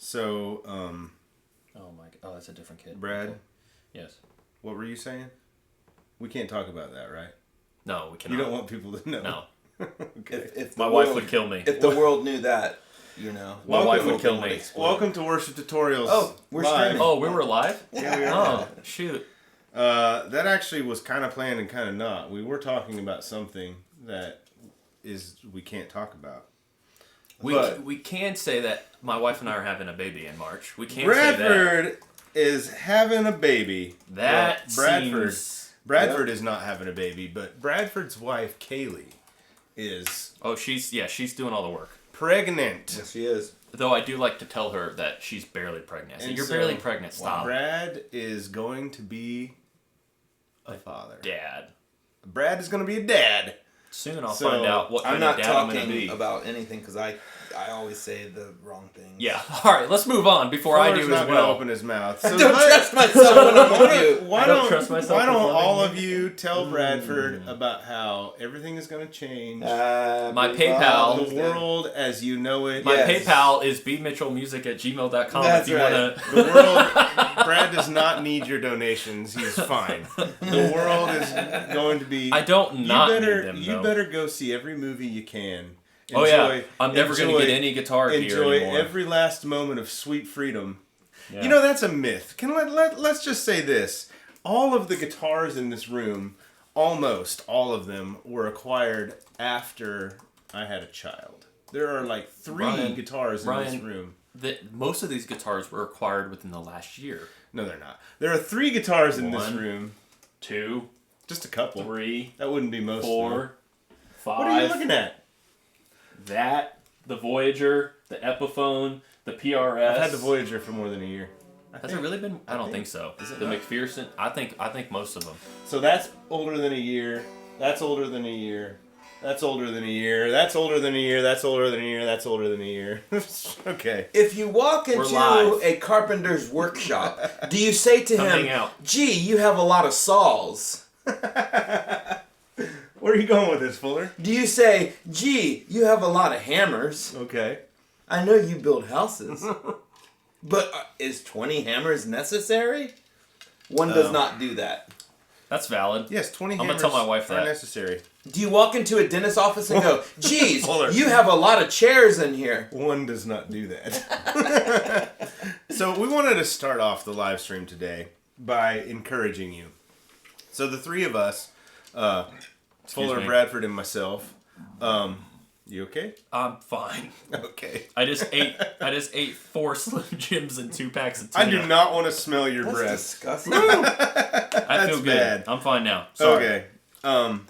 So, Oh my god. Oh, that's a different kid. Brad, Okay. Yes. what were you saying? We can't talk about that, right? No, we cannot. You don't want people to know. No. Okay. If My the wife world- would kill me. If the world knew that, you know. My Welcome- wife would kill me. Welcome to Worship Tutorials. Oh, we're live. streaming. Oh, we were live? Yeah, we are. Oh, shoot. That actually was kind of planned and kind of not. We were talking about something that we can't talk about. We can say that my wife and I are having a baby in March. We can't say Bradford is having a baby. that. Well, Seems... Bradford is not having a baby, but Bradford's wife Kaylee is Oh, she's doing all the work. pregnant. Yes, she is. Though I do like to tell her that she's barely pregnant. So And you're so, barely pregnant. Stop. Brad is going to be a father. Dad. Brad is going to be a dad. Soon I'll So, find out what I'm kind of not dad I'm going to talking be. about anything because I always say the wrong things. Yeah. All right, let's move on before I Fuller's do not as going to well. open his mouth. I So don't trust myself when I'm on you. Why I don't don't trust myself Why don't with loving all you. of you tell Bradford about how everything is going to change? My PayPal- The world as you know it. My Yes. PayPal is bmutualmusic@gmail.com That's if you right. want to... The world, Brad does not need your donations. He's fine. The world is going to be. I don't not you better, need them, You though. better go see every movie you can. Oh yeah, I'm never going to enjoy- get any guitar gear Enjoy anymore. every last moment of sweet freedom. Yeah. You know, that's a myth. Let's just say this. All of the guitars in this room, almost all of them, were acquired after I had a child. There are like three guitars in this room. Most of these guitars were acquired within the last year. No, they're not. There are three guitars in this One. room. 2, Just a couple. 3, That wouldn't be most of them. 4, 5. What are you looking at? That, the Voyager, the Epiphone, the PRS. I've had the Voyager for more than a year. Has it really been? I don't think so. Is it the not? McPherson? I think most of them. So that's older than a year. That's older than a year. That's older than a year. That's older than a year. That's older than a year. That's older than a year. Okay. If you walk We're into live. a carpenter's workshop, do you say to Come hang him, out. "Gee, you have a lot of saws"? Where are you going with this, Fuller? Do you say, "Gee, you have a lot of hammers"? Okay. I know you build houses, but is 20 hammers necessary? One does not do that. That's valid. Yes, 20 I'm gonna hammers tell my wife are that. necessary. Do you walk into a dentist's office and go, "Geez, Fuller. you have a lot of chairs in here"? One does not do that. So we wanted to start off the live stream today by encouraging you. So the three of us, Fuller, me. Bradford, and myself, you okay? I'm fine. Okay. I just ate 4 Slim Jims and 2 packs of I tuna. do not want to smell your That's breath. disgusting. I feel That's good. bad. I'm fine now. Sorry. Okay.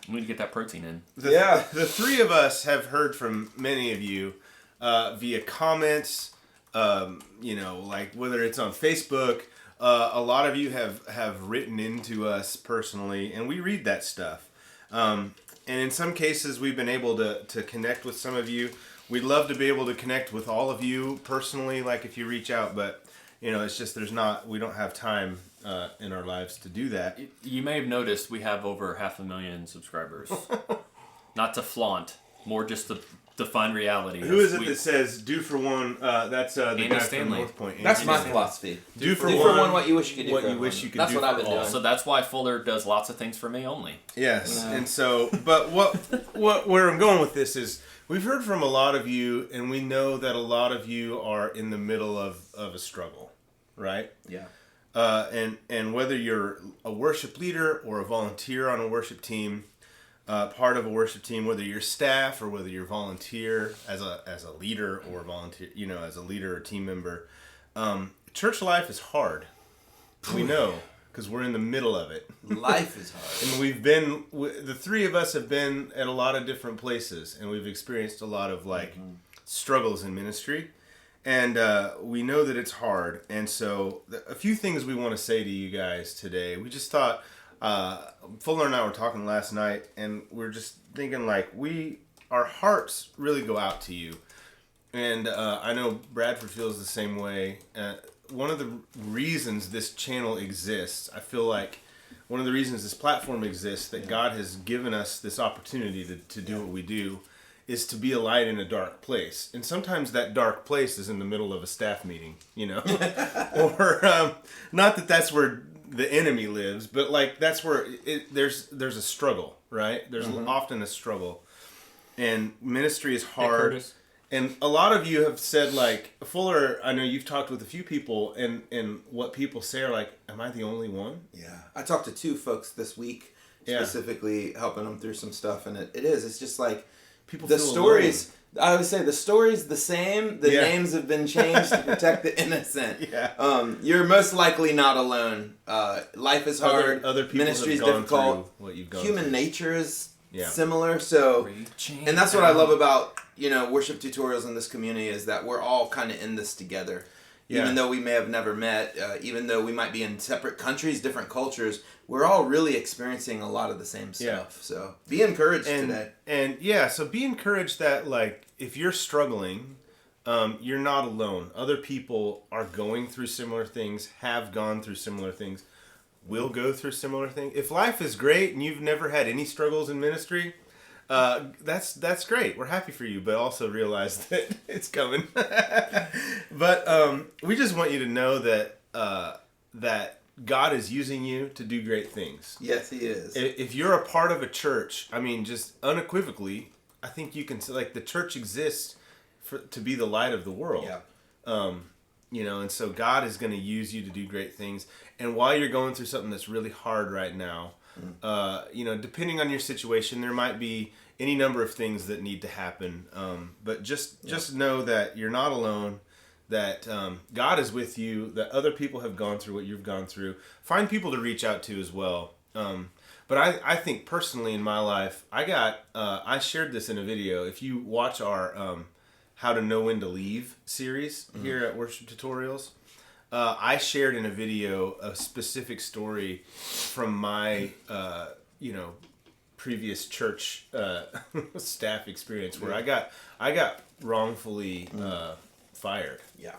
We need to get that protein in. The three of us have heard from many of you via comments, like whether it's on Facebook. A lot of you have written into us personally, and we read that stuff. And in some cases, we've been able to connect with some of you. We'd love to be able to connect with all of you personally, like if you reach out, but it's just we don't have time in our lives to do that. You may have noticed we have over 500,000 subscribers. Not to flaunt, more just to find reality. Who is it that says "do for one"? That's the Andy guy Stanley. from North Point. That's Andy my Stanley. philosophy. Do for Do one for one what you wish you could do what for you everyone. wish you could That's do what I've for been all. doing. So that's why Fuller does lots of things for me only. Yes, No. and so, but where I'm going with this is we've heard from a lot of you, and we know that a lot of you are in the middle of a struggle, right? Yeah. And whether you're a worship leader or a volunteer on a worship team, part of a worship team, whether you're staff or whether you're volunteer as a leader or volunteer, as a leader or team member, church life is hard. We know because we're in the middle of it. Life is hard. And the three of us have been at a lot of different places, and we've experienced a lot of struggles in ministry, and we know that it's hard. And so a few things we want to say to you guys today. We just thought, Fuller and I were talking last night, and we're just thinking our hearts really go out to you. And I know Bradford feels the same way. One of the reasons this channel exists, I feel like one of the reasons this platform exists, that God has given us this opportunity to do what we do, is to be a light in a dark place. And sometimes that dark place is in the middle of a staff meeting, you know? Or, not that that's where the enemy lives, but like that's where there's a struggle, right? There's often a struggle. And ministry is hard. Hey, Curtis. And a lot of you have said, like, Fuller, I know you've talked with a few people, and what people say are like, am I the only one? Yeah. I talked to 2 folks this week, specifically helping them through some stuff, and it's just like, People the feel stories, I would say the story's the same, the names have been changed to protect the innocent. Yeah. You're most likely not alone. Life is hard, Other people ministry is have gone difficult, through what you've gone human through. nature is Yeah. similar, so, and that's what I love about, worship tutorials in this community is that we're all kind of in this together. Yeah. Even though we may have never met, even though we might be in separate countries, different cultures, we're all really experiencing a lot of the same stuff. So be encouraged today. And so be encouraged that, like, if you're struggling, you're not alone. Other people are going through similar things, have gone through similar things, will go through similar things. If life is great and you've never had any struggles in ministry, that's great. We're happy for you, but also realize that it's coming. But we just want you to know that that God is using you to do great things. Yes, He is. If you're a part of a church, I mean, just unequivocally, I think you can say, like, the church exists to be the light of the world. Yeah. And so God is going to use you to do great things. And while you're going through something that's really hard right now, depending on your situation, there might be any number of things that need to happen. But just know that you're not alone, that God is with you, that other people have gone through what you've gone through. Find people to reach out to as well. But I think personally in my life, I shared this in a video. If you watch our How to Know When to Leave series here at Worship Tutorials, I shared in a video a specific story from my, previous church staff experience where I got wrongfully fired. Yeah.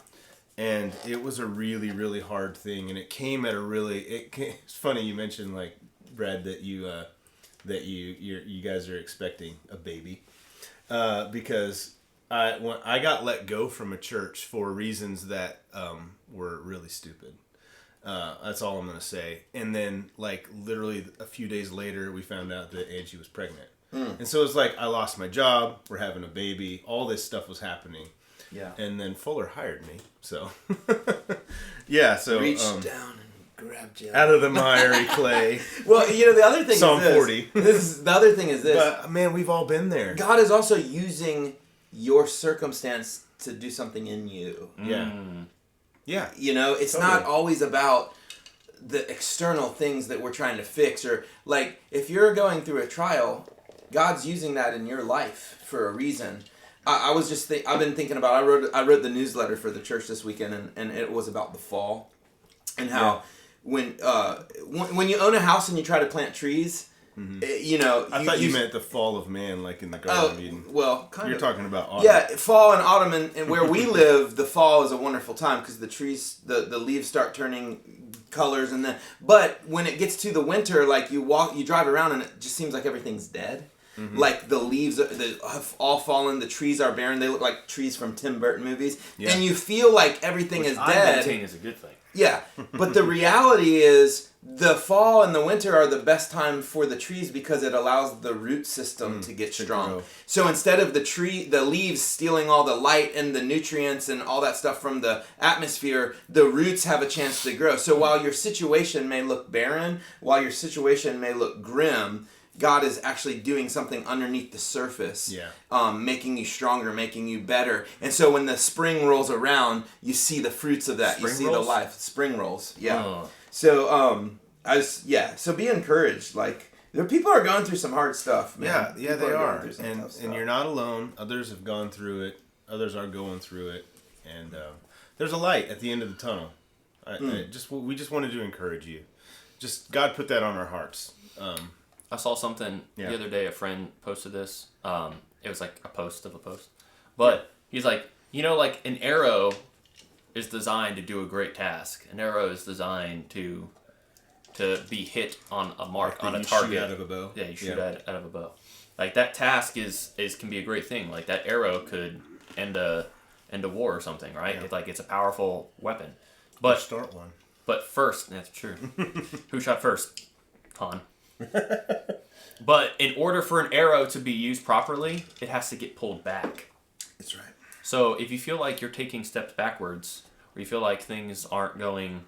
And it was a really, really hard thing, and it came at it's funny you mentioned, like, Brad, that you guys are expecting a baby, because I got let go from a church for reasons that were really stupid. That's all I'm gonna say. And then, like, literally a few days later, we found out that Angie was pregnant, and so it was like I lost my job. We're having a baby. All this stuff was happening. Yeah. And then Fuller hired me. So, yeah. So reached down and grabbed you out of the miry clay. Well, the other thing Psalm is 40. The other thing is this. But, man, we've all been there. God is also using your circumstance to do something in you. Yeah. Yeah. It's totally. not always about the external things that we're trying to fix, or, like, if you're going through a trial, God's using that in your life for a reason. I've been thinking about, I wrote the newsletter for the church this weekend, and it was about the fall, and how when you own a house and you try to plant trees, I thought you meant the fall of man, like in the Garden of Eden. Well, kind You're of. talking about autumn. Yeah, fall and autumn, and where we live, the fall is a wonderful time because the trees, the leaves start turning colors, but when it gets to the winter, like, you drive around and it just seems like everything's dead. Mm-hmm. Like, the leaves have all fallen, the trees are barren, they look like trees from Tim Burton movies, and you feel like everything is dead. I maintain is a good thing. Yeah, but the reality is the fall and the winter are the best time for the trees because it allows the root system to get strong. grow. So instead of the leaves stealing all the light and the nutrients and all that stuff from the atmosphere, the roots have a chance to grow. So while your situation may look barren, while your situation may look grim, God is actually doing something underneath the surface, making you stronger, making you better. And so when the spring rolls around, you see the fruits of that. You see the life. Spring rolls, yeah. Oh. So, so be encouraged. Like, people are going through some hard stuff, man. Yeah, they are. And you're not alone. Others have gone through it. Others are going through it. And there's a light at the end of the tunnel. We just wanted to encourage you. Just God put that on our hearts. I saw something the other day. A friend posted this. It was like a post of a post. But he's like, like an arrow is designed to do a great task. An arrow is designed to be hit on a mark, on a target. Shoot out of a bow. Yeah, you shoot out of a bow. Like that task can be a great thing. Like that arrow could end a war or something, right? Yeah. It's a powerful weapon. But start one. But first, that's true. Who shot first? Han. But in order for an arrow to be used properly, it has to get pulled back. That's right. So if you feel like you're taking steps backwards, or you feel like things aren't going...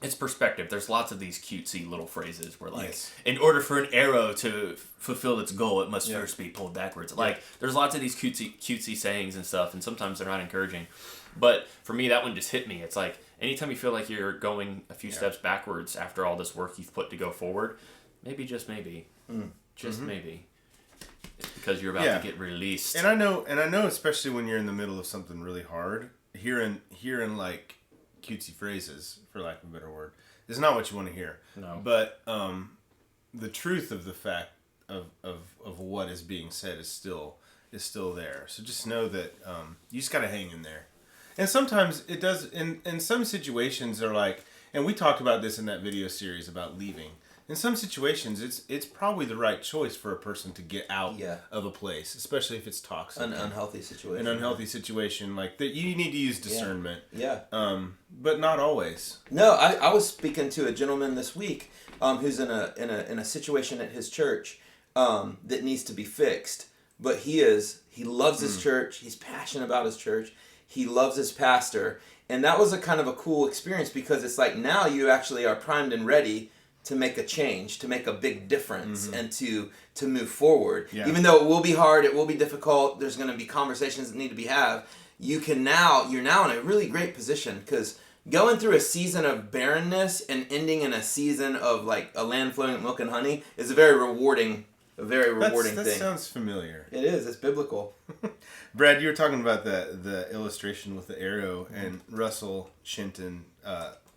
It's perspective. There's lots of these cutesy little phrases where, like, in order for an arrow to fulfill its goal, it must first be pulled backwards. Yeah. Like, there's lots of these cutesy sayings and stuff, and sometimes they're not encouraging. But for me, that one just hit me. It's like, anytime you feel like you're going a few steps backwards after all this work you've put to go forward, maybe, just maybe, maybe, it's because you're about to get released. And I know, especially when you're in the middle of something really hard, hearing like cutesy phrases, for lack of a better word, is not what you want to hear. No. But the truth of the fact of what is being said is still there. So just know that you just got to hang in there. And sometimes it does, in some situations are like, and we talked about this in that video series about leaving. In some situations, it's probably the right choice for a person to get out of a place, especially if it's toxic. An unhealthy situation. An unhealthy situation like that. You need to use discernment. Yeah. But not always. No, I was speaking to a gentleman this week who's in a situation at his church that needs to be fixed. But he loves his church. He's passionate about his church. He loves his pastor. And that was a kind of a cool experience because it's like now you actually are primed and ready to make a change, to make a big difference, and to move forward. Yeah. Even though it will be hard, it will be difficult, there's going to be conversations that need to be had, you're now in a really great position because going through a season of barrenness and ending in a season of like a land flowing with milk and honey is a very rewarding thing. That sounds familiar. It is. It's biblical. Brad, you were talking about the illustration with the arrow, and Russell Shinton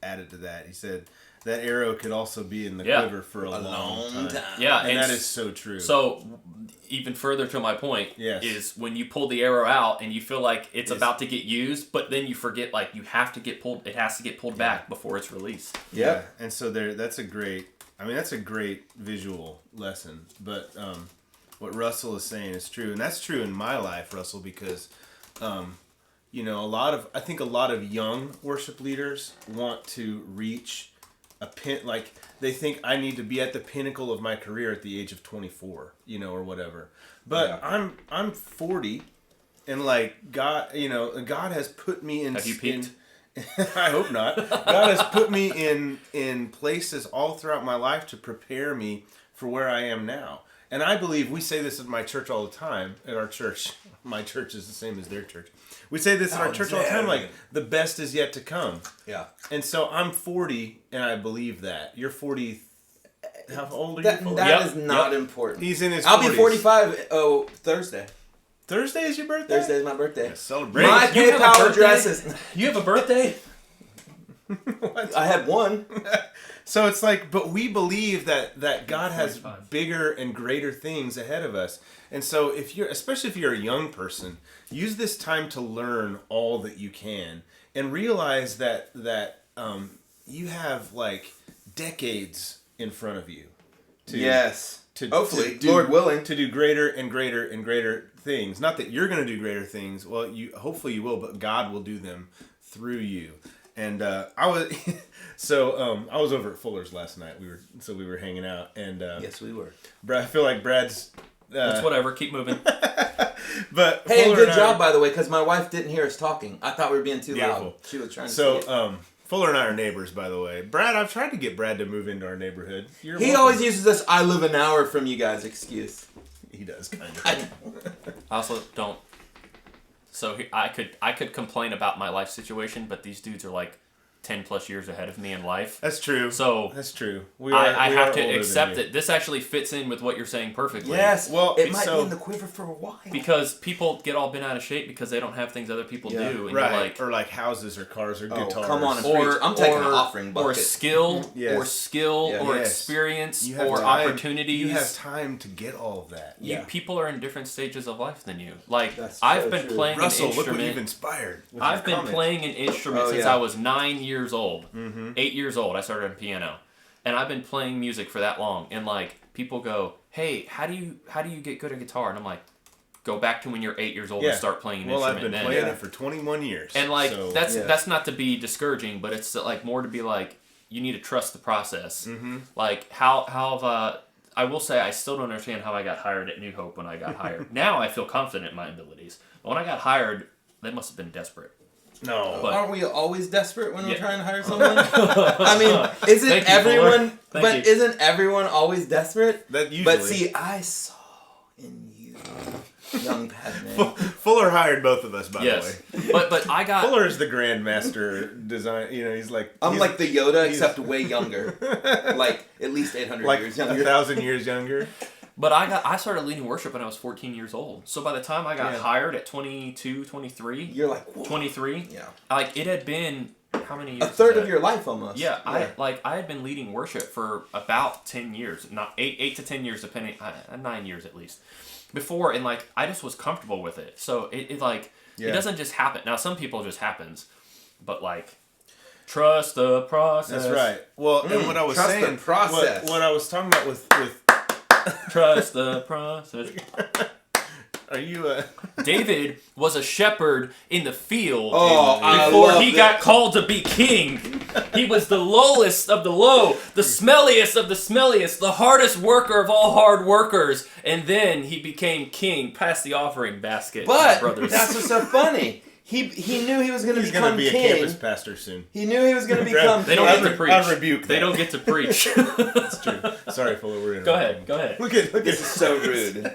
added to that. He said that arrow could also be in the quiver for a long time. Yeah, and that is so true. So, even further to my point is when you pull the arrow out and you feel like it's about to get used, but then you forget like you have to get pulled. It has to get pulled back before it's released. Yeah, and so that's a great visual lesson. But what Russell is saying is true, and that's true in my life, Russell, because I think a lot of young worship leaders want to reach like they think I need to be at the pinnacle of my career at the age of 24, or whatever. But I'm 40, and like God has put me in. Have you peaked? I hope not. God has put me in places all throughout my life to prepare me for where I am now. And I believe, we say this at my church all the time, at our church. My church is the same as their church. We say this at our church all the time, like, the best is yet to come. Yeah. And so I'm 40, and I believe that. You're 40. How old are you? That is not important. He's in his 40s. I'll be 45 Thursday. Thursday is your birthday? Thursday is my birthday. Yeah, celebrate. My PayPal address is... You have a birthday? I had one. So it's like, but we believe that God has bigger and greater things ahead of us. And so especially if you're a young person, use this time to learn all that you can and realize that you have like decades in front of you. Hopefully, Lord willing, to do greater and greater and greater things. Not that you're going to do greater things. Well, hopefully you will, but God will do them through you. And I was over at Fuller's last night. We were hanging out, and yes, we were. I feel like Brad's. That's whatever. Keep moving. But hey, Fuller good job, by the way, because my wife didn't hear us talking. I thought we were being too loud. She was trying to. So Fuller and I are neighbors, by the way. Brad, I've tried to get Brad to move into our neighborhood. He always uses this "I live an hour from you guys" excuse. He does kind of. I also don't. So I could complain about my life situation, but these dudes are like 10 plus years ahead of me in life. That's true. So that's true. I have to accept that this actually fits in with what you're saying perfectly. Yes. Well, it might be in the quiver for a while. Because people get all bent out of shape because they don't have things other people do. And right. Or like houses or cars or guitars. Come on, I'm taking an offering bucket. Or skill, or experience, or opportunities. You have time to get all of that. People are in different stages of life than you. Like I've been playing Russell, an instrument. Look what you've inspired. I've been playing an instrument since I was 9 years old. 8 years old, I started on piano. And I've been playing music for that long. And like, people go, hey, how do you get good at guitar? And I'm like, go back to when you're 8 years old and start playing an instrument. instrument. Well, I've been playing it for 21 years. And like that's not to be discouraging, but it's like more to be like you need to trust the process. Mm-hmm. Like how I will say I still don't understand how I got hired at New Hope when I got hired. Now I feel confident in my abilities. But when I got hired, they must have been desperate. No. But, aren't we always desperate when we're trying to hire someone? I mean, isn't everyone... But isn't everyone always desperate? That usually. But see, I saw in you, young Padme. Fuller hired both of us, by the way. But I got... Fuller is the grandmaster design. You know, he's like... I'm like the Yoda, except way younger. Like, at least 800 years younger. 1,000 years younger. But I started leading worship when I was 14 years old. So by the time I got hired at 22, 23... You're like... Whoa. 23? Yeah. Like, it had been... How many years? A third of your life, almost. Yeah, I had been leading worship for about 10 years. Not 8 to 10 years, depending... 9 years at least. Before, and like, I just was comfortable with it. So, it doesn't just happen. Now, some people it just happens. But like... Trust the process. That's right. Well, and what I was trust saying... the process. What I was talking about with Trust the process. Are you David was a shepherd in the field before he got called to be king. He was the lowest of the low, the smelliest of the smelliest, the hardest worker of all hard workers. And then he became king, past the offering basket. But brothers. that's what's so funny. He knew he was going to become king. He's going to be a campus pastor soon. He knew he was going to become king. They don't get to preach. I rebuke that. They don't get to preach. That's true. Sorry, Fuller, we're interrupting. Go ahead. Look at This is so rude.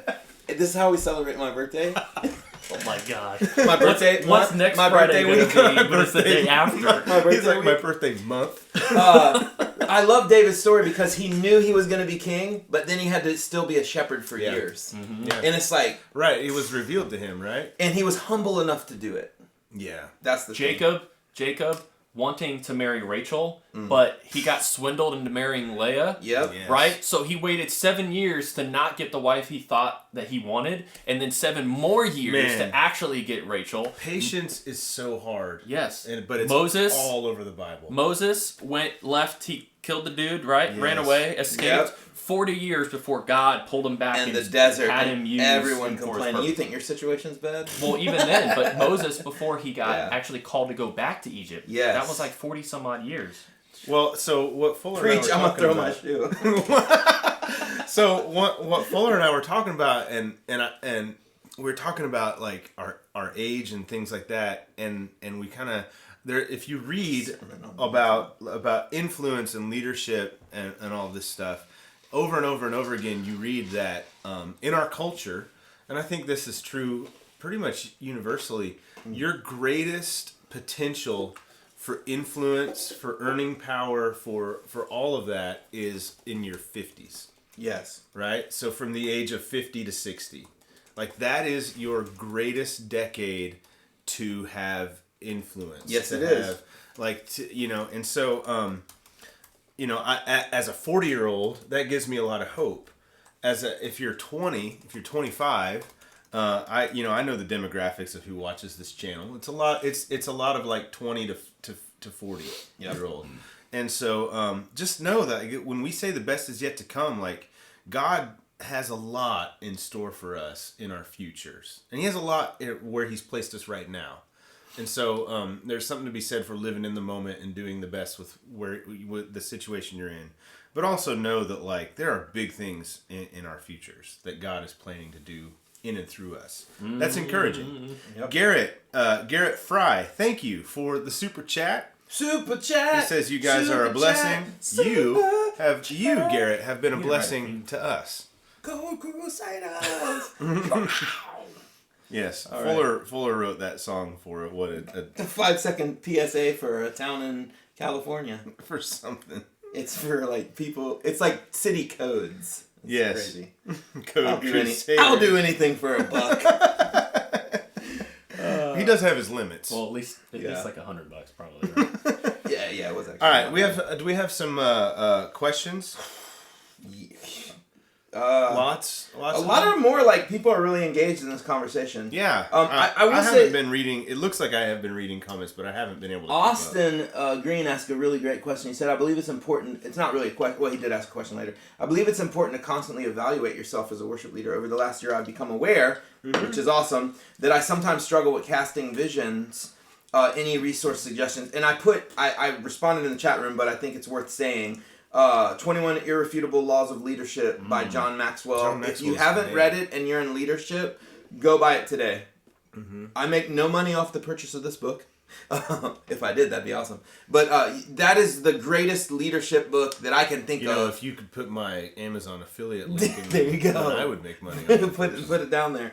This is how we celebrate my birthday. Oh my God. My birthday. What's next Friday going to be? But it's the day after. He's like, my birthday month. I love David's story because he knew he was going to be king, but then he had to still be a shepherd for years. Mm-hmm. Yeah. And it's like... Right, it was revealed to him, right? And he was humble enough to do it. Yeah. That's the Jacob wanting to marry Rachel, but he got swindled into marrying Leah. Yep. Yes. Right? So he waited 7 years to not get the wife he thought that he wanted, and then 7 more years to actually get Rachel. Patience is so hard. Yes. But it's Moses, all over the Bible. Moses left, he killed the dude, right? Yes. Ran away, escaped. Yep. 40 years before God pulled him back in the desert, had him used. Everyone complaining. You think your situation's bad? Well, even then, but Moses, before he got actually called to go back to Egypt, that was like 40 some odd years. Well, so what Fuller Preach, and I were I'm talking gonna throw my shoe. So what Fuller and I were talking about, and we were talking about like our age and things like that, and we kind of there. If you read about influence and leadership and all this stuff. Over and over and over again, you read that in our culture, and I think this is true pretty much universally, your greatest potential for influence, for earning power, for all of that is in your 50s. Yes. Right? So from the age of 50 to 60. Like that is your greatest decade to have influence. Yes, it is. Like, and so... as a 40-year-old, that gives me a lot of hope. If you're 20, if you're 25, I know the demographics of who watches this channel. It's a lot. It's a lot of like 20 to 40 year old, and so just know that when we say the best is yet to come, like God has a lot in store for us in our futures, and He has a lot where He's placed us right now. And so there's something to be said for living in the moment and doing the best with the situation you're in. But also know that like there are big things in our futures that God is planning to do in and through us. That's encouraging. Yep. Garrett Fry, thank you for the super chat. Super chat. He says you guys are a blessing. Garrett, have been a blessing to us. Go Crusaders! Yes, Fuller wrote that song for it. What a 5-second PSA for a town in California. For something. It's for like people. It's like city codes. It's crazy. I'll do anything for a buck. He does have his limits. Well, at least like $100 probably. Right? yeah, it was actually. All right, do we have some questions? Lots. A lot of more like people are really engaged in this conversation. Yeah. I will haven't say, been reading. It looks like I have been reading comments, but I haven't been able to. Austin Green asked a really great question. He said, "I believe it's important. It's not really a question. Well, he did ask a question later. I believe it's important to constantly evaluate yourself as a worship leader. Over the last year, I've become aware, which is awesome, that I sometimes struggle with casting visions. Any resource suggestions?" And I responded in the chat room, but I think it's worth saying. 21 Irrefutable Laws of Leadership by John Maxwell. If you haven't read it and you're in leadership, go buy it today. I make no money off the purchase of this book. If I did, that'd be awesome. But that is the greatest leadership book that I can think of. If you could put my Amazon affiliate link in there, you go. then I would make money. put it down there.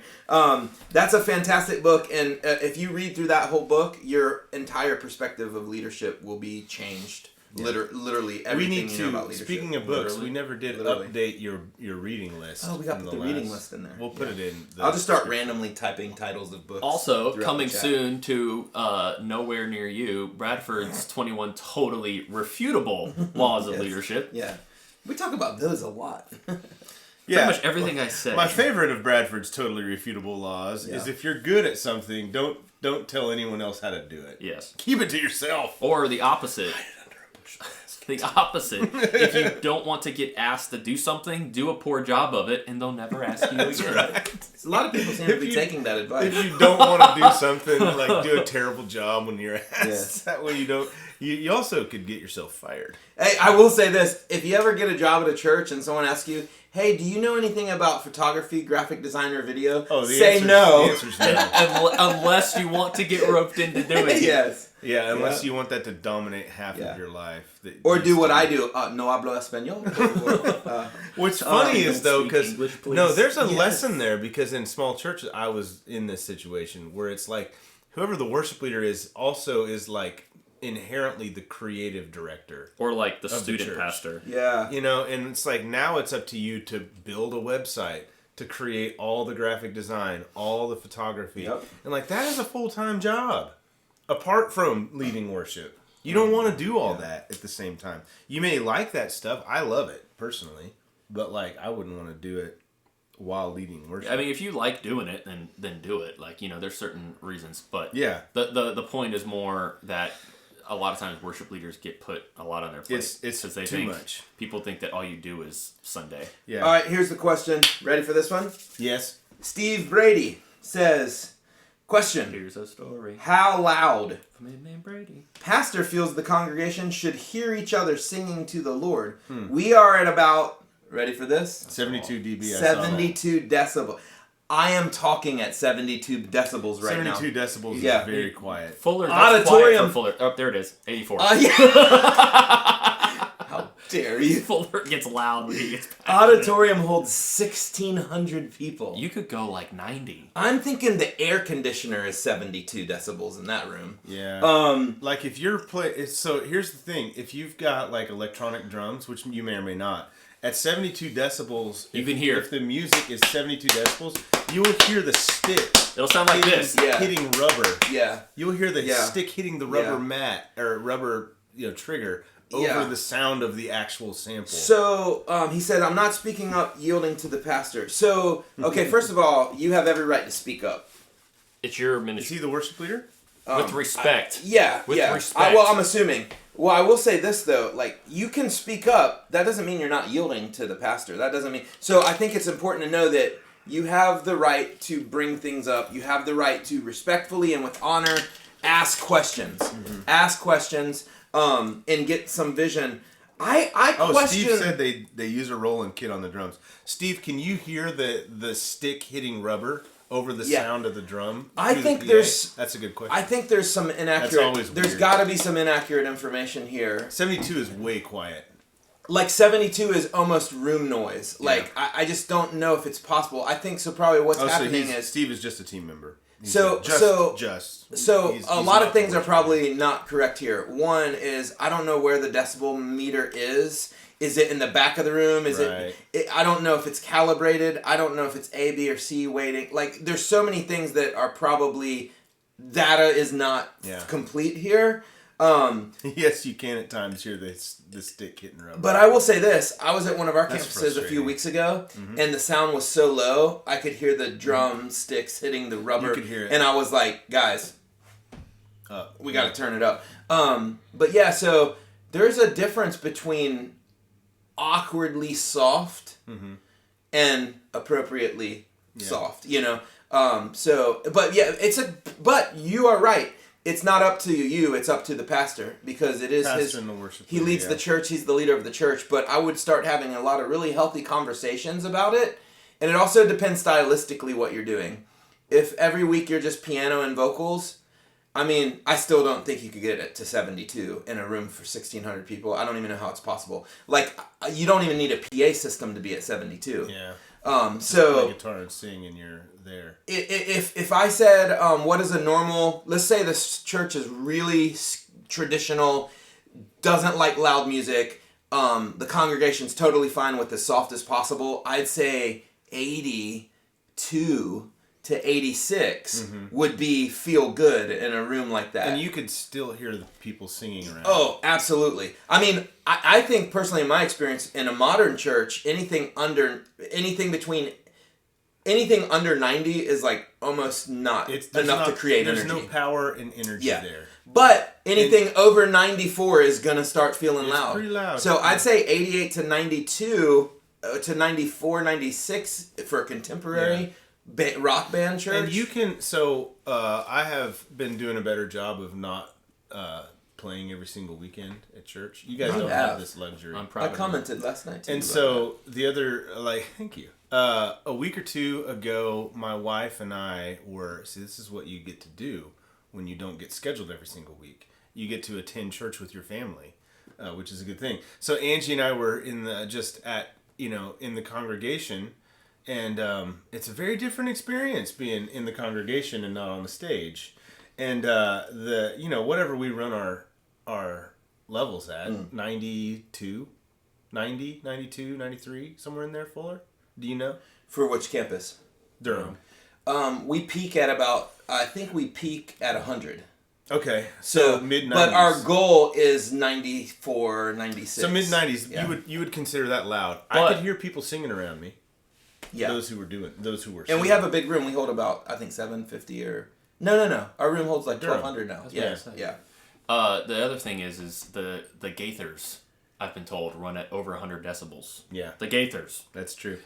That's a fantastic book, and if you read through that whole book, your entire perspective of leadership will be changed. Yeah. Literally everything you know about leadership. Speaking of books, we never did update your reading list. Oh, we got the reading list in there. We'll put it in. I'll just start randomly typing titles of books. Also, coming soon to nowhere near you, Bradford's 21 totally refutable laws of leadership. Yeah. We talk about those a lot. Pretty much everything I say. My favorite of Bradford's totally refutable laws is if you're good at something, don't tell anyone else how to do it. Yes. Keep it to yourself. Or the opposite. The opposite. If you don't want to get asked to do something, do a poor job of it, and they'll never ask you again. Right. A lot of people seem to be taking that advice. If you don't want to do something, like do a terrible job when you're asked. Yes. That way you don't. You also could get yourself fired. Hey, I will say this: if you ever get a job at a church and someone asks you, "Hey, do you know anything about photography, graphic design, or video?" Say no. The answer's no. Unless you want to get roped into doing it. Yes. Yeah, unless you want that to dominate half of your life. Or do what I do. No hablo español. What's funny is, though, because... No, there's a lesson there, because in small churches, I was in this situation where it's like, whoever the worship leader is also is like inherently the creative director. Or like the student pastor. Yeah. You know, and it's like, now it's up to you to build a website, to create all the graphic design, all the photography. Yep. And like, that is a full-time job. Apart from leading worship. You don't want to do all that at the same time. You may like that stuff. I love it, personally. But, like, I wouldn't want to do it while leading worship. I mean, if you like doing it, then do it. Like, there's certain reasons. But the point is more that a lot of times worship leaders get put a lot on their plate. It's they too much. People think that all you do is Sunday. Yeah. All right, here's the question. Ready for this one? Yes. Steve Brady says... Question. Here's a story. How loud? Man Brady. Pastor feels the congregation should hear each other singing to the Lord. We are at about, ready for this? 72 dB. 72 decibels. I am talking at 72 decibels right now. 72 decibels is very quiet. Fuller. Auditorium. Fuller. Oh, there it is. 84. How dare you? Fuller gets loud when he gets passionate. Auditorium holds 1,600 people. You could go like 90. I'm thinking the air conditioner is 72 decibels in that room. Yeah. Like if you're so here's the thing: if you've got like electronic drums, which you may or may not, at 72 decibels, you can hear. If the music is 72 decibels, you will hear the stick. It'll sound like this. Hitting rubber. Yeah. You'll hear the stick hitting the rubber mat or rubber trigger. Over the sound of the actual sample. So, he said, I'm not speaking up, yielding to the pastor. So, okay, first of all, you have every right to speak up. It's your ministry. Is he the worship leader? With respect. With respect. Well, I'm assuming. Well, I will say this, though. Like, you can speak up. That doesn't mean you're not yielding to the pastor. That doesn't mean... So, I think it's important to know that you have the right to bring things up. You have the right to respectfully and with honor ask questions. Ask questions. And get some vision. I question... Steve said they use a rolling kit on the drums. Steve, can you hear the stick hitting rubber over the sound of the drum? I think there's... That's a good question. I think there's some inaccurate... That's always There's got to be some inaccurate information here. 72 is way quiet. Like 72 is almost room noise. Like, I just don't know if it's possible. I think so probably what's happening is... Steve is just a team member. So a lot of things are probably not correct here. One is I don't know where the decibel meter is. Is it in the back of the room? Is it? I don't know if it's calibrated. I don't know if it's A, B, or C weighting. Like there's so many things that are probably data is not complete here. Yes, you can at times hear the stick hitting rubber. But I will say this. I was at one of our That's campuses a few frustrating. weeks ago, and the sound was so low, I could hear the drum sticks hitting the rubber. You could hear it. And I was like, guys, we got to turn it up. But yeah, so there's a difference between awkwardly soft and appropriately soft, you know? But yeah, but you are right. It's not up to you, it's up to the pastor, because it is Pastor and the worship he leader, leads the church, he's the leader of the church, but I would start having a lot of really healthy conversations about it, and it also depends stylistically what you're doing. If every week you're just piano and vocals, I mean, I still don't think you could get it to 72 in a room for 1,600 people. I don't even know how it's possible. Like, you don't even need a PA system to be at 72. Yeah. So play guitar and sing and you're there. If I said, what is a normal, let's say this church is really traditional, doesn't like loud music, the congregation's totally fine with as soft as possible, I'd say 82 to 86 would be feel good in a room like that. And you could still hear the people singing around. Oh, absolutely. I mean, I think personally in my experience, in a modern church, anything under 90 is like almost not enough to create energy. There's no power and energy there. But anything over 94 is going to start feeling loud. Pretty loud. So I'd say 88 to 92 to 94, 96 for a contemporary rock band church. And you can, I have been doing a better job of not playing every single weekend at church. You guys don't have this luxury. I'm proud I commented last night too. And so the other, thank you. A week or two ago, my wife and I this is what you get to do when you don't get scheduled every single week. You get to attend church with your family, which is a good thing. So Angie and I were in the congregation, and it's a very different experience being in the congregation and not on the stage. And whatever we run our levels at, 92, 90, 92, 93, somewhere in there, Fuller? Do you know? For which campus? Durham. We peak at I think we peak at 100. Okay, so mid-90s. But our goal is 94, 96. So mid-90s, Yeah. you would consider that loud. But I could hear people singing around me. Yeah. Those who were singing. And we have a big room. We hold about, I think, 750 or... No. Our room holds like 1,200 now. Yeah. The other thing is the Gaithers, I've been told, run at over 100 decibels. Yeah. The Gaithers. That's true.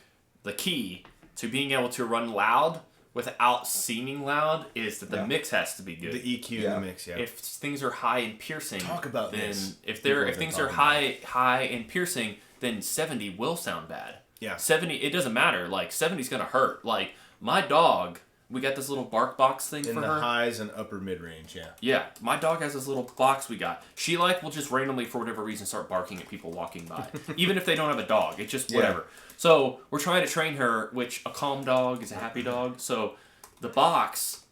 The key to being able to run loud without seeming loud is that the mix has to be good. The EQ in the mix, yeah. If things are high and piercing, Talk about this. If things are high and piercing, then 70 will sound bad. Yeah. 70, it doesn't matter. Like 70's gonna hurt. Like my dog, we got this little bark box thing in for the her. highs and upper mid range, yeah. Yeah, my dog has this little box we got. She will just randomly, for whatever reason, start barking at people walking by, even if they don't have a dog. It's just whatever. So we're trying to train her, which a calm dog is a happy dog. So the box,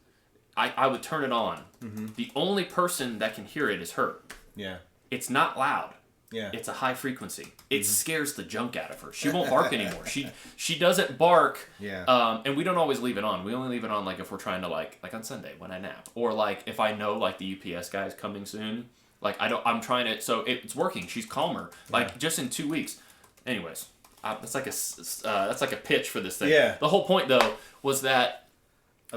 I would turn it on. Mm-hmm. The only person that can hear it is her. Yeah. It's not loud. Yeah. It's a high frequency. It scares the junk out of her. She won't bark anymore. She doesn't bark. Yeah. And we don't always leave it on. We only leave it on like if we're trying to like on Sunday when I nap, or like if I know like the UPS guy is coming soon. Like I'm trying to. So it's working. She's calmer. Like just in 2 weeks. Anyways, that's like a pitch for this thing. Yeah. The whole point though was that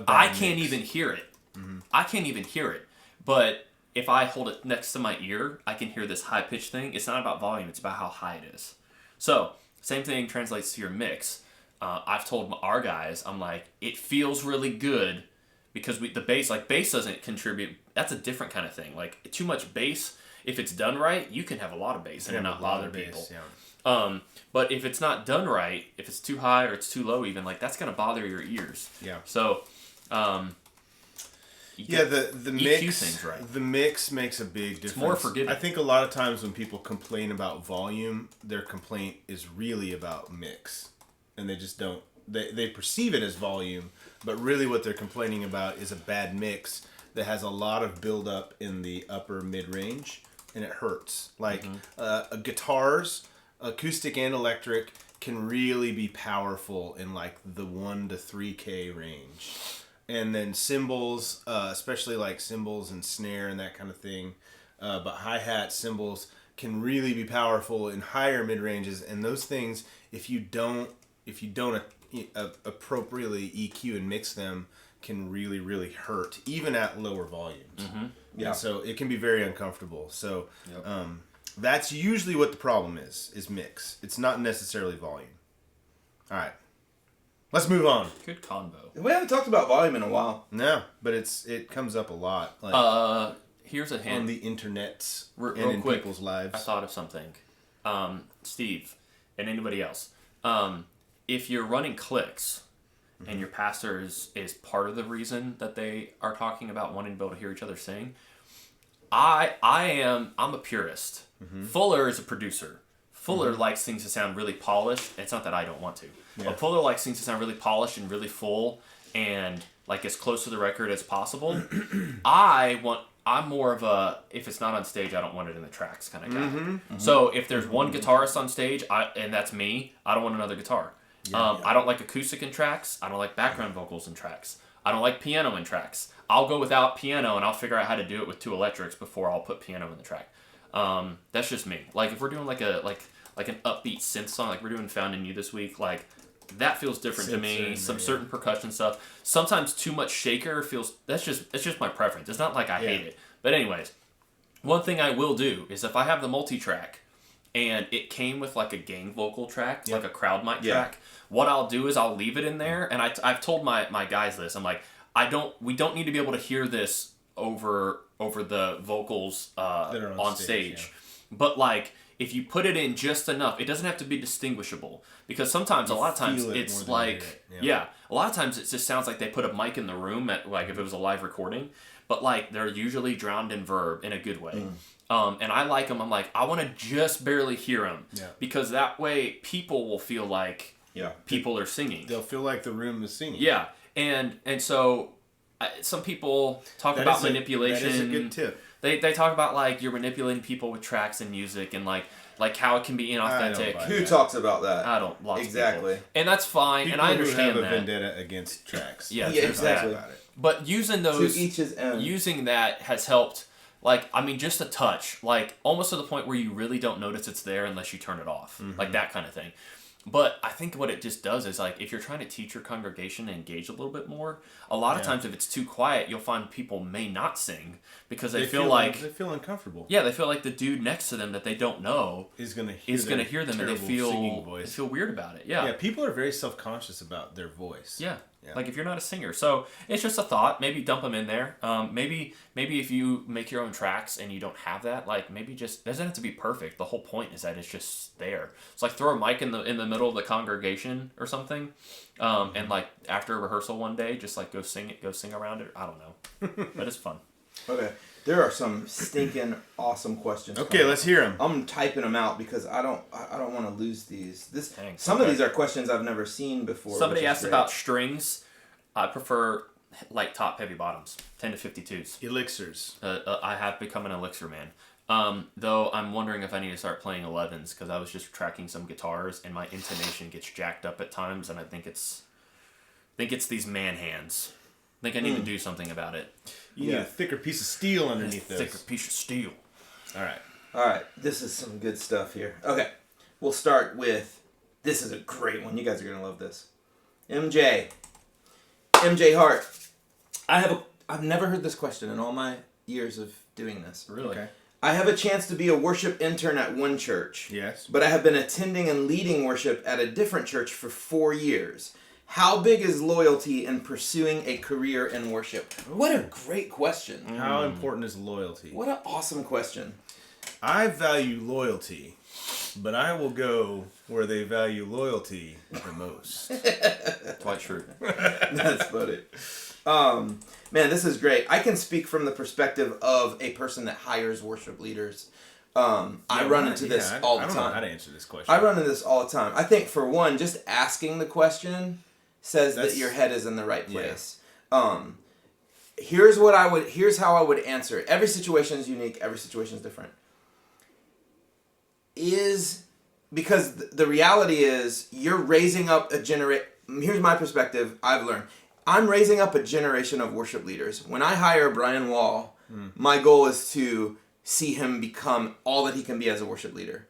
I can't even hear it. Mm-hmm. I can't even hear it. But if I hold it next to my ear, I can hear this high-pitched thing. It's not about volume. It's about how high it is. So, same thing translates to your mix. I've told our guys, I'm like, it feels really good because the bass, like bass doesn't contribute. That's a different kind of thing. Like, too much bass, if it's done right, you can have a lot of bass and not bother people. Yeah. But if it's not done right, if it's too high or it's too low even, like, that's going to bother your ears. Yeah. So, the mix things right. The mix makes a big difference. It's more forgiving. I think a lot of times when people complain about volume, their complaint is really about mix, and they just don't. They perceive it as volume, but really what they're complaining about is a bad mix that has a lot of buildup in the upper mid range, and it hurts. Like guitars, acoustic and electric, can really be powerful in like the 1 to 3K range. And then cymbals, especially like cymbals and snare and that kind of thing, but hi-hat, cymbals can really be powerful in higher mid-ranges, and those things, if you don't appropriately EQ and mix them, can really, really hurt, even at lower volumes. Mm-hmm. Yeah. And so it can be very uncomfortable. So that's usually what the problem is mix. It's not necessarily volume. All right. Let's move on. Good convo. We haven't talked about volume in a while. No, but it comes up a lot. Like, here's a hint. on the internets real and in quick, people's lives. I thought of something. Steve, and anybody else. If you're running clicks, and your pastor is part of the reason that they are talking about wanting to be able to hear each other sing, I'm a purist. Fuller is a producer. Fuller likes things to sound really polished. It's not that I don't want to. Yeah. But Fuller likes things to sound really polished and really full and like as close to the record as possible. I'm more of a, if it's not on stage, I don't want it in the tracks kind of guy. So if there's one guitarist on stage, and that's me, I don't want another guitar. I don't like acoustic in tracks. I don't like background vocals in tracks. I don't like piano in tracks. I'll go without piano and I'll figure out how to do it with two electrics before I'll put piano in the track. That's just me. Like if we're doing like an upbeat synth song, like we're doing Found in You this week, like that feels different to me. Some certain percussion stuff. Sometimes too much shaker feels, it's just my preference. It's not like I hate it. But anyways, one thing I will do is if I have the multi-track and it came with like a gang vocal track, like a crowd mic track, what I'll do is I'll leave it in there, and I've told my guys this. I'm like, we don't need to be able to hear this over the vocals on stage. But like if you put it in just enough, it doesn't have to be distinguishable, because sometimes a lot of times it's like a lot of times it just sounds like they put a mic in the room at, like if it was a live recording, but like they're usually drowned in verb in a good way. And I like them. I'm like, I want to just barely hear them because that way people will feel like people are singing. They'll feel like the room is singing. Yeah, and so some people talk about manipulation. That is a good tip. They talk about like you're manipulating people with tracks and music and like how it can be inauthentic. Who talks about that? I don't. Lots exactly. Of people. And that's fine. People and I understand who that. have a vendetta against tracks. Yeah, exactly. About it. But using those, to each his own. Using that has helped. Like, I mean, just a touch. Like, almost to the point where you really don't notice it's there unless you turn it off. Like, that kind of thing. But I think what it just does is, like, if you're trying to teach your congregation to engage a little bit more, a lot of times if it's too quiet, you'll find people may not sing because they feel like... They feel uncomfortable. Yeah, they feel like the dude next to them that they don't know is going to hear them, and they feel weird about it. Yeah. Yeah, people are very self-conscious about their voice. Yeah. Like if you're not a singer. So it's just a thought. Maybe dump them in there. Maybe if you make your own tracks and you don't have that, like maybe just, it doesn't have to be perfect. The whole point is that it's just there. It's like throw a mic in the middle of the congregation or something. And like after a rehearsal one day, just like go sing around it. I don't know. But it's fun. Okay. There are some stinking awesome questions. Okay, let's hear them. I'm typing them out because I don't want to lose these. Some of these are questions I've never seen before. Somebody asked about strings. I prefer light top, heavy bottoms, 10 to 52s. Elixirs. I have become an elixir man. Though I'm wondering if I need to start playing 11s because I was just tracking some guitars and my intonation gets jacked up at times, and I think it's these man hands. I think I need to do something about it. You need a thicker piece of steel underneath those. Thicker piece of steel. All right. This is some good stuff here. Okay. We'll start with, this is a great one. You guys are going to love this. MJ Hart. I've never heard this question in all my years of doing this. Really? Okay. I have a chance to be a worship intern at one church. Yes. But I have been attending and leading worship at a different church for 4 years. How big is loyalty in pursuing a career in worship? What a great question. How important is loyalty? What an awesome question. I value loyalty, but I will go where they value loyalty the most. Quite true. That's funny. Man, this is great. I can speak from the perspective of a person that hires worship leaders. I run into this all the time. I don't know how to answer this question. I run into this all the time. I think, for one, just asking the question says that your head is in the right place. Yeah. Here's how I would answer it. Every situation is unique. Every situation is different. Because the reality is you're raising up here's my perspective I've learned. I'm raising up a generation of worship leaders. When I hire Brian Wall, my goal is to see him become all that he can be as a worship leader.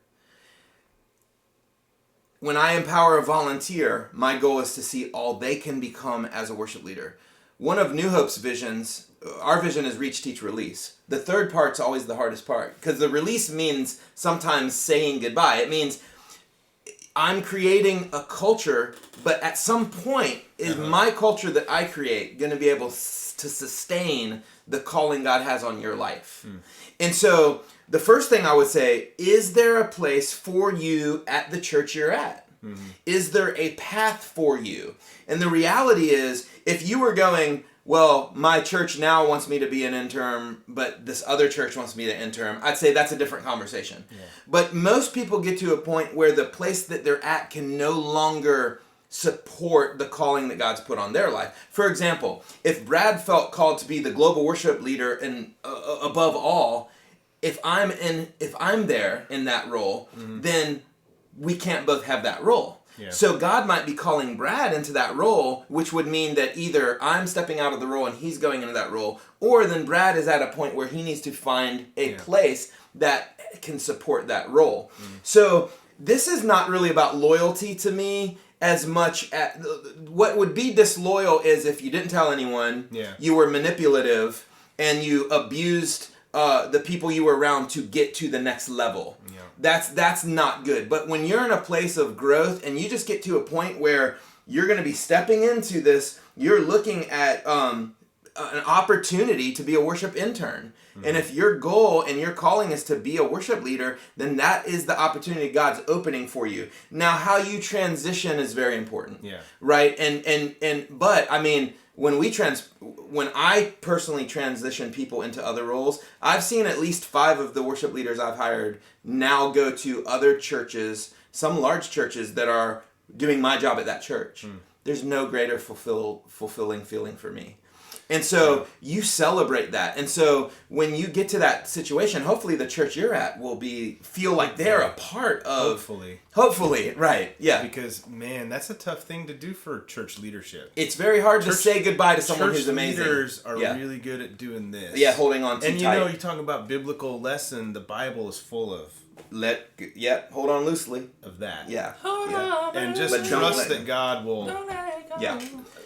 When I empower a volunteer, my goal is to see all they can become as a worship leader. One of New Hope's visions, our vision is reach, teach, release. The third part's always the hardest part, because the release means sometimes saying goodbye. It means I'm creating a culture, but at some point is my culture that I create going to be able to sustain the calling God has on your life? And so the first thing I would say, is there a place for you at the church you're at? Is there a path for you? And the reality is, if you were going, well, my church now wants me to be an intern, but this other church wants me to intern, I'd say that's a different conversation. Yeah. But most people get to a point where the place that they're at can no longer support the calling that God's put on their life. For example, if Brad felt called to be the global worship leader and above all, if I'm there in that role, then we can't both have that role. Yeah. So God might be calling Brad into that role, which would mean that either I'm stepping out of the role and he's going into that role, or then Brad is at a point where he needs to find a place that can support that role. So this is not really about loyalty to me as much as what would be disloyal is if you didn't tell anyone, you were manipulative, and you abused the people you were around to get to the next level. That's not good. But when you're in a place of growth and you just get to a point where you're going to be stepping into this, you're looking at an opportunity to be a worship intern. And if your goal and your calling is to be a worship leader, then that is the opportunity God's opening for you. Now, how you transition is very important. Right? But I mean, when I personally transition people into other roles, I've seen at least 5 of the worship leaders I've hired now go to other churches, some large churches that are doing my job at that church. There's no greater fulfilling feeling for me. And so you celebrate that. And so when you get to that situation, hopefully the church you're at will feel like they're a part of. Hopefully, right? Yeah. Because man, that's a tough thing to do for church leadership. It's very hard to say goodbye to someone who's amazing. Church leaders are really good at doing this. Yeah, holding on too tight. And you know, you talk about biblical lesson. The Bible is full of hold on loosely of that. And just trust that God will.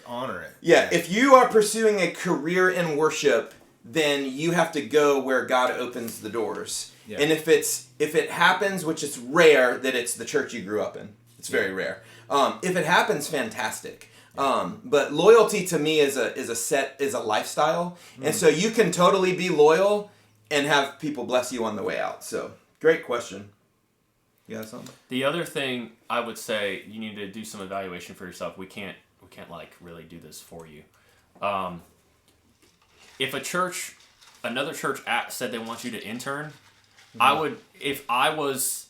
Honor it. If you are pursuing a career in worship, then you have to go where God opens the doors. And if it happens, which is rare, that it's the church you grew up in. It's very rare. If it happens, fantastic. But loyalty to me is a lifestyle, and so you can totally be loyal and have people bless you on the way out. So great question. You got something? The other thing I would say, you need to do some evaluation for yourself. We can't like really do this for you. If another church said they want you to intern, I would, if I was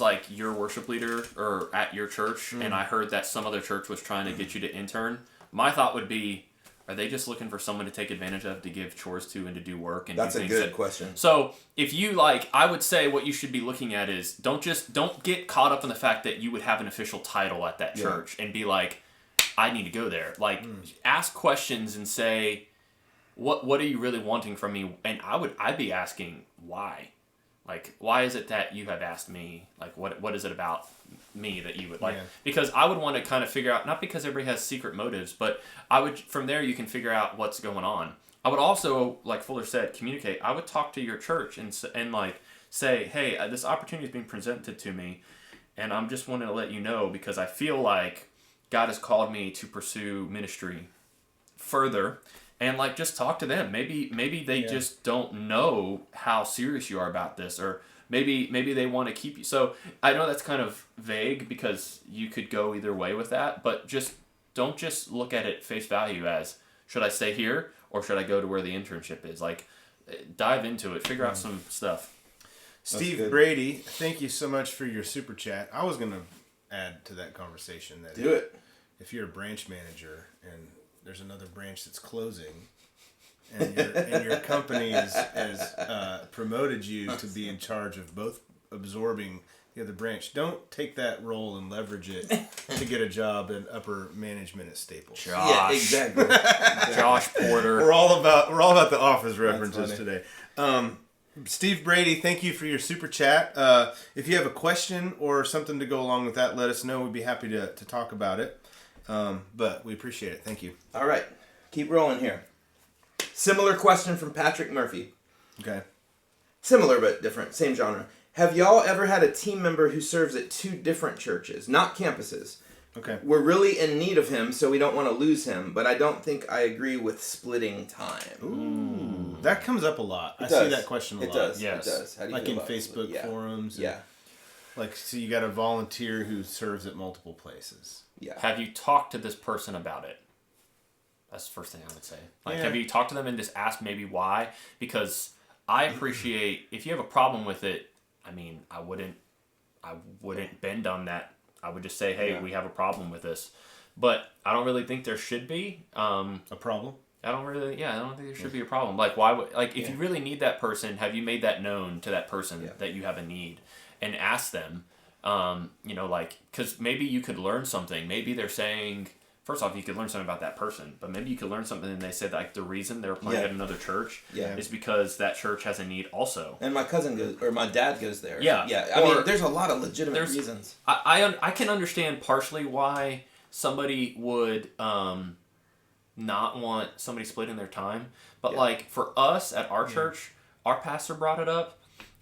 like your worship leader or at your church and I heard that some other church was trying to get you to intern, my thought would be, are they just looking for someone to take advantage of, to give chores to, and to do work? And that's a good question. So if you I would say what you should be looking at is don't get caught up in the fact that you would have an official title at that church and be like, I need to go there. Ask questions and say, what are you really wanting from me? And I'd be asking why. Why is it that you have asked me? What is it about me that you would like? Because I would want to kind of figure out, not because everybody has secret motives, but from there you can figure out what's going on. I would also, like Fuller said, communicate. I would talk to your church and say, hey, this opportunity is being presented to me, and I'm just wanting to let you know because I feel like God has called me to pursue ministry further. And just talk to them. Maybe they just don't know how serious you are about this, or maybe they want to keep you. So I know that's kind of vague because you could go either way with that, but don't just look at it face value as, should I stay here or should I go to where the internship is? Dive into it, figure out some stuff. Steve Brady, thank you so much for your super chat. I was gonna add to that conversation that do it. If you're a branch manager and there's another branch that's closing, and your company has promoted you to be in charge of both absorbing the other branch. Don't take that role and leverage it to get a job in upper management at Staples. Josh. Yeah, exactly. Josh Porter. We're all about the Office references today. Steve Brady, thank you for your super chat. If you have a question or something to go along with that, let us know. We'd be happy to talk about it. But we appreciate it. Thank you. All right. Keep rolling here. Similar question from Patrick Murphy. Okay. Similar but different. Same genre. Have y'all ever had a team member who serves at 2 different churches, not campuses? Okay. We're really in need of him, so we don't want to lose him, but I don't think I agree with splitting time. Ooh. That comes up a lot. I see that question a lot. It does. Yes. It does. How do you Like feel in about Facebook split? forums. Yeah. Like, so you got a volunteer who serves at multiple places. Yeah. Have you talked to this person about it? That's the first thing I would say. Like, have you talked to them and just asked maybe why? Because I appreciate, if you have a problem with it, I mean, I wouldn't bend on that. I would just say, hey, we have a problem with this. But I don't really think there should be. A problem? I don't think there should be a problem. Like, why would, like, if you really need that person, have you made that known to that person that you have a need? And ask them, you know, like, because maybe you could learn something. Maybe they're saying, first off, you could learn something about that person, but maybe you could learn something and they said, like, the reason they're applying at another church is because that church has a need also. And my cousin goes, or my dad goes there. Yeah. Yeah. I mean, there's a lot of legitimate reasons. I can understand partially why somebody would not want somebody splitting their time, but like for us at our church, our pastor brought it up,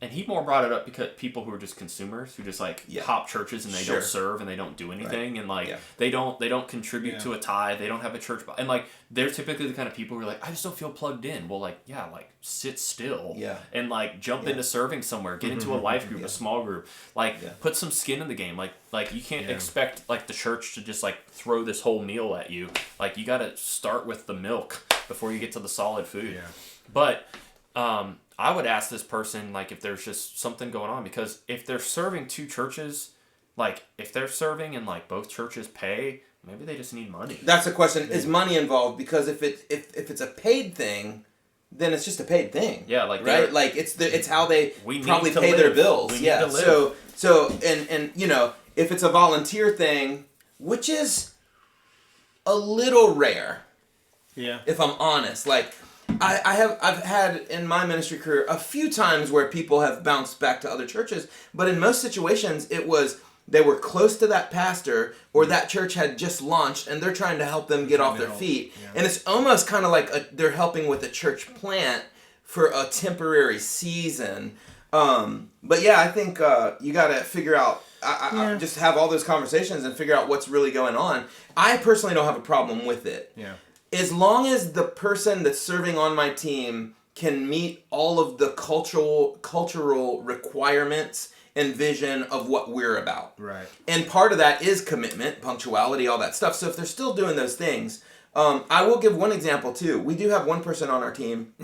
and he more brought it up because people who are just consumers who just like hop churches and they don't serve and they don't do anything and like they don't contribute to a tithe, they don't have a church, and like they're typically the kind of people who are like, I just don't feel plugged in. Well, like like sit still and like jump into serving somewhere, get into a life group, a small group, like put some skin in the game. Like you can't expect like the church to just like throw this whole meal at you. Like you got to start with the milk before you get to the solid food. But I would ask this person, like, if there's just something going on, because if they're serving 2 churches, like, if they're serving and, like, both churches pay, maybe they just need money. That's the question. Is money involved? Because if it's a paid thing, then it's just a paid thing. Yeah, like, right? Like, it's how they probably pay live. their bills. We need to live. So, and, you know, if it's a volunteer thing, which is a little rare. Yeah. If I'm honest. Like, I've had in my ministry career a few times where people have bounced back to other churches, but in most situations it was they were close to that pastor or that church had just launched and they're trying to help them get off their feet. And it's almost kind of like they're helping with a church plant for a temporary season. But yeah, I think you got to figure out, I just have all those conversations and figure out what's really going on. I personally don't have a problem with it. Yeah. As long as the person that's serving on my team can meet all of the cultural requirements and vision of what we're about. Right. And part of that is commitment, punctuality, all that stuff. So if they're still doing those things, I will give one example too. We do have one person on our team.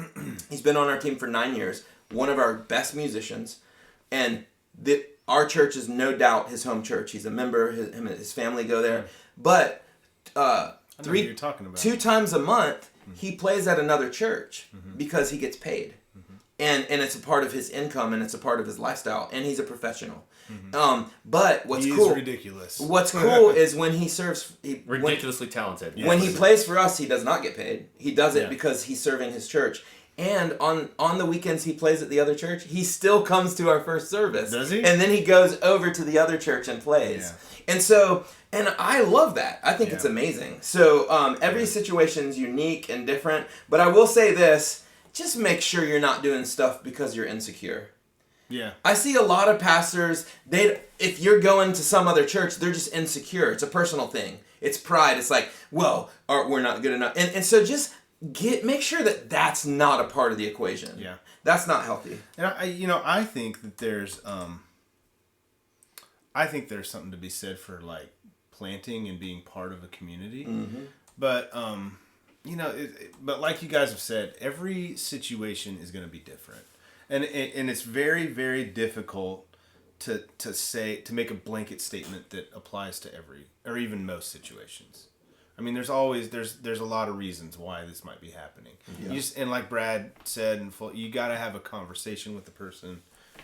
He's been on our team for 9 years. One of our best musicians. And our church is no doubt his home church. He's a member. Him and his family go there. But... I know what you're talking about. 2 times a month, he plays at another church because he gets paid. And it's a part of his income and it's a part of his lifestyle. And he's a professional. But what's cool... He's ridiculous. What's cool is when he serves... Ridiculously talented. When he plays for us, he does not get paid. He does it because he's serving his church. And on the weekends he plays at the other church, he still comes to our first service. Does he? And then he goes over to the other church and plays. Yeah. And so... And I love that. I think it's amazing. So every situation's unique and different. But I will say this, just make sure you're not doing stuff because you're insecure. Yeah. I see a lot of pastors, if you're going to some other church, they're just insecure. It's a personal thing. It's pride. It's like, well, we're not good enough. And so just make sure that that's not a part of the equation. Yeah. That's not healthy. And I think that there's something to be said for like planting and being part of a community. But but like you guys have said, every situation is going to be different, and it's very, very difficult to make a blanket statement that applies to every or even most situations. I mean, there's a lot of reasons why this might be happening. And like Brad said, you got to have a conversation with the person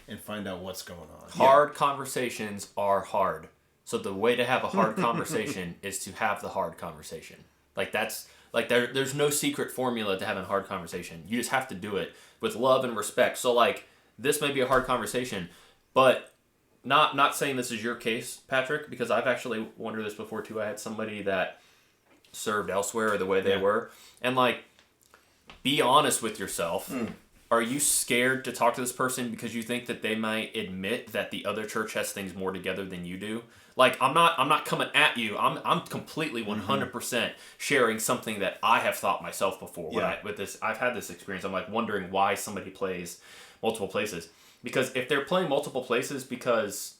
and find out what's going on. Hard conversations are hard. So the way to have a hard conversation is to have the hard conversation. Like that's like there's no secret formula to having a hard conversation. You just have to do it with love and respect. So like this may be a hard conversation, but not saying this is your case, Patrick, because I've actually wondered this before too. I had somebody that served elsewhere or the way they were, and like be honest with yourself. Are you scared to talk to this person because you think that they might admit that the other church has things more together than you do? Like I'm not coming at you. I'm completely 100% sharing something that I have thought myself before. With this, I've had this experience. I'm like wondering why somebody plays multiple places, because if they're playing multiple places because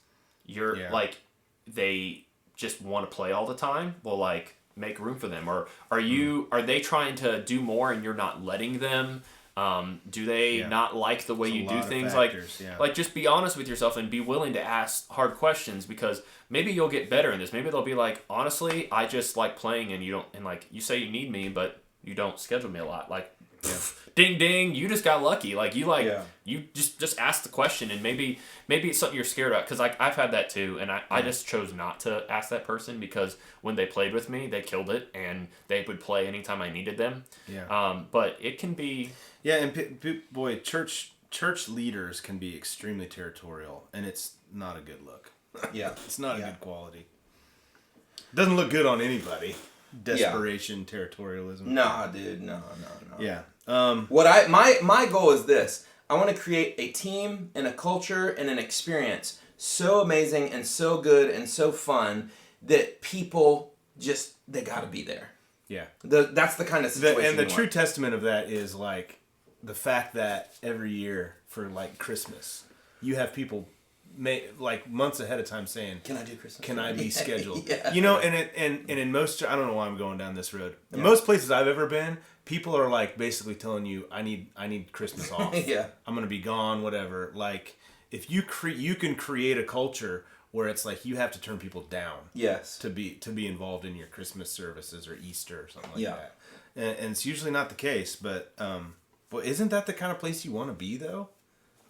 you're like they just want to play all the time, well, like make room for them. Or are they trying to do more and you're not letting them? Do they not like the way you do things? Like just be honest with yourself and be willing to ask hard questions, because maybe you'll get better in this. Maybe they'll be like, honestly, I just like playing and you don't, and like you say you need me, but you don't schedule me a lot. Like, ding ding, you just got lucky. Like you just ask the question, and maybe it's something you're scared about. Because I've had that too, and I just chose not to ask that person, because when they played with me, they killed it, and they would play anytime I needed them. But it can be. Yeah, and boy, church leaders can be extremely territorial, and it's not a good look. It's not a good quality. Doesn't look good on anybody. Desperation, territorialism. Nah, dude, no. Yeah. My goal is this. I want to create a team and a culture and an experience so amazing and so good and so fun that people they got to be there. Yeah. That's the kind of situation. And the true testament of that is like the fact that every year for like Christmas, you have people like months ahead of time saying, "Can I do Christmas? Can I be scheduled?" You know, and in most, I don't know why I'm going down this road. In most places I've ever been, people are like basically telling you, "I need Christmas off. I'm gonna be gone, whatever." Like if you can create a culture where it's like you have to turn people down. To be involved in your Christmas services or Easter or something like that. And it's usually not the case, but isn't that the kind of place you want to be though?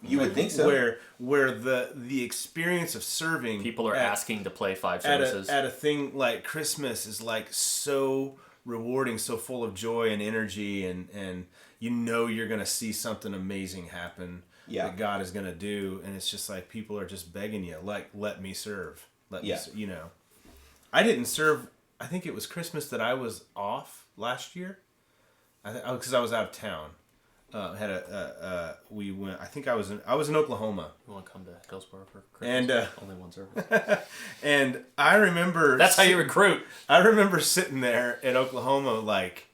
You would think so. Where the experience of serving people are asking to play 5 services at a thing like Christmas is like so rewarding, so full of joy and energy, and you know you're gonna see something amazing happen that God is gonna do, and it's just like people are just begging you, like, let me serve, me, you know. I didn't serve. I think it was Christmas that I was off last year, because I was out of town. We went. I think I was in Oklahoma. You want to come to Hillsborough for Christmas? And only one service. And I remember that's how you recruit. I remember sitting there in Oklahoma, like,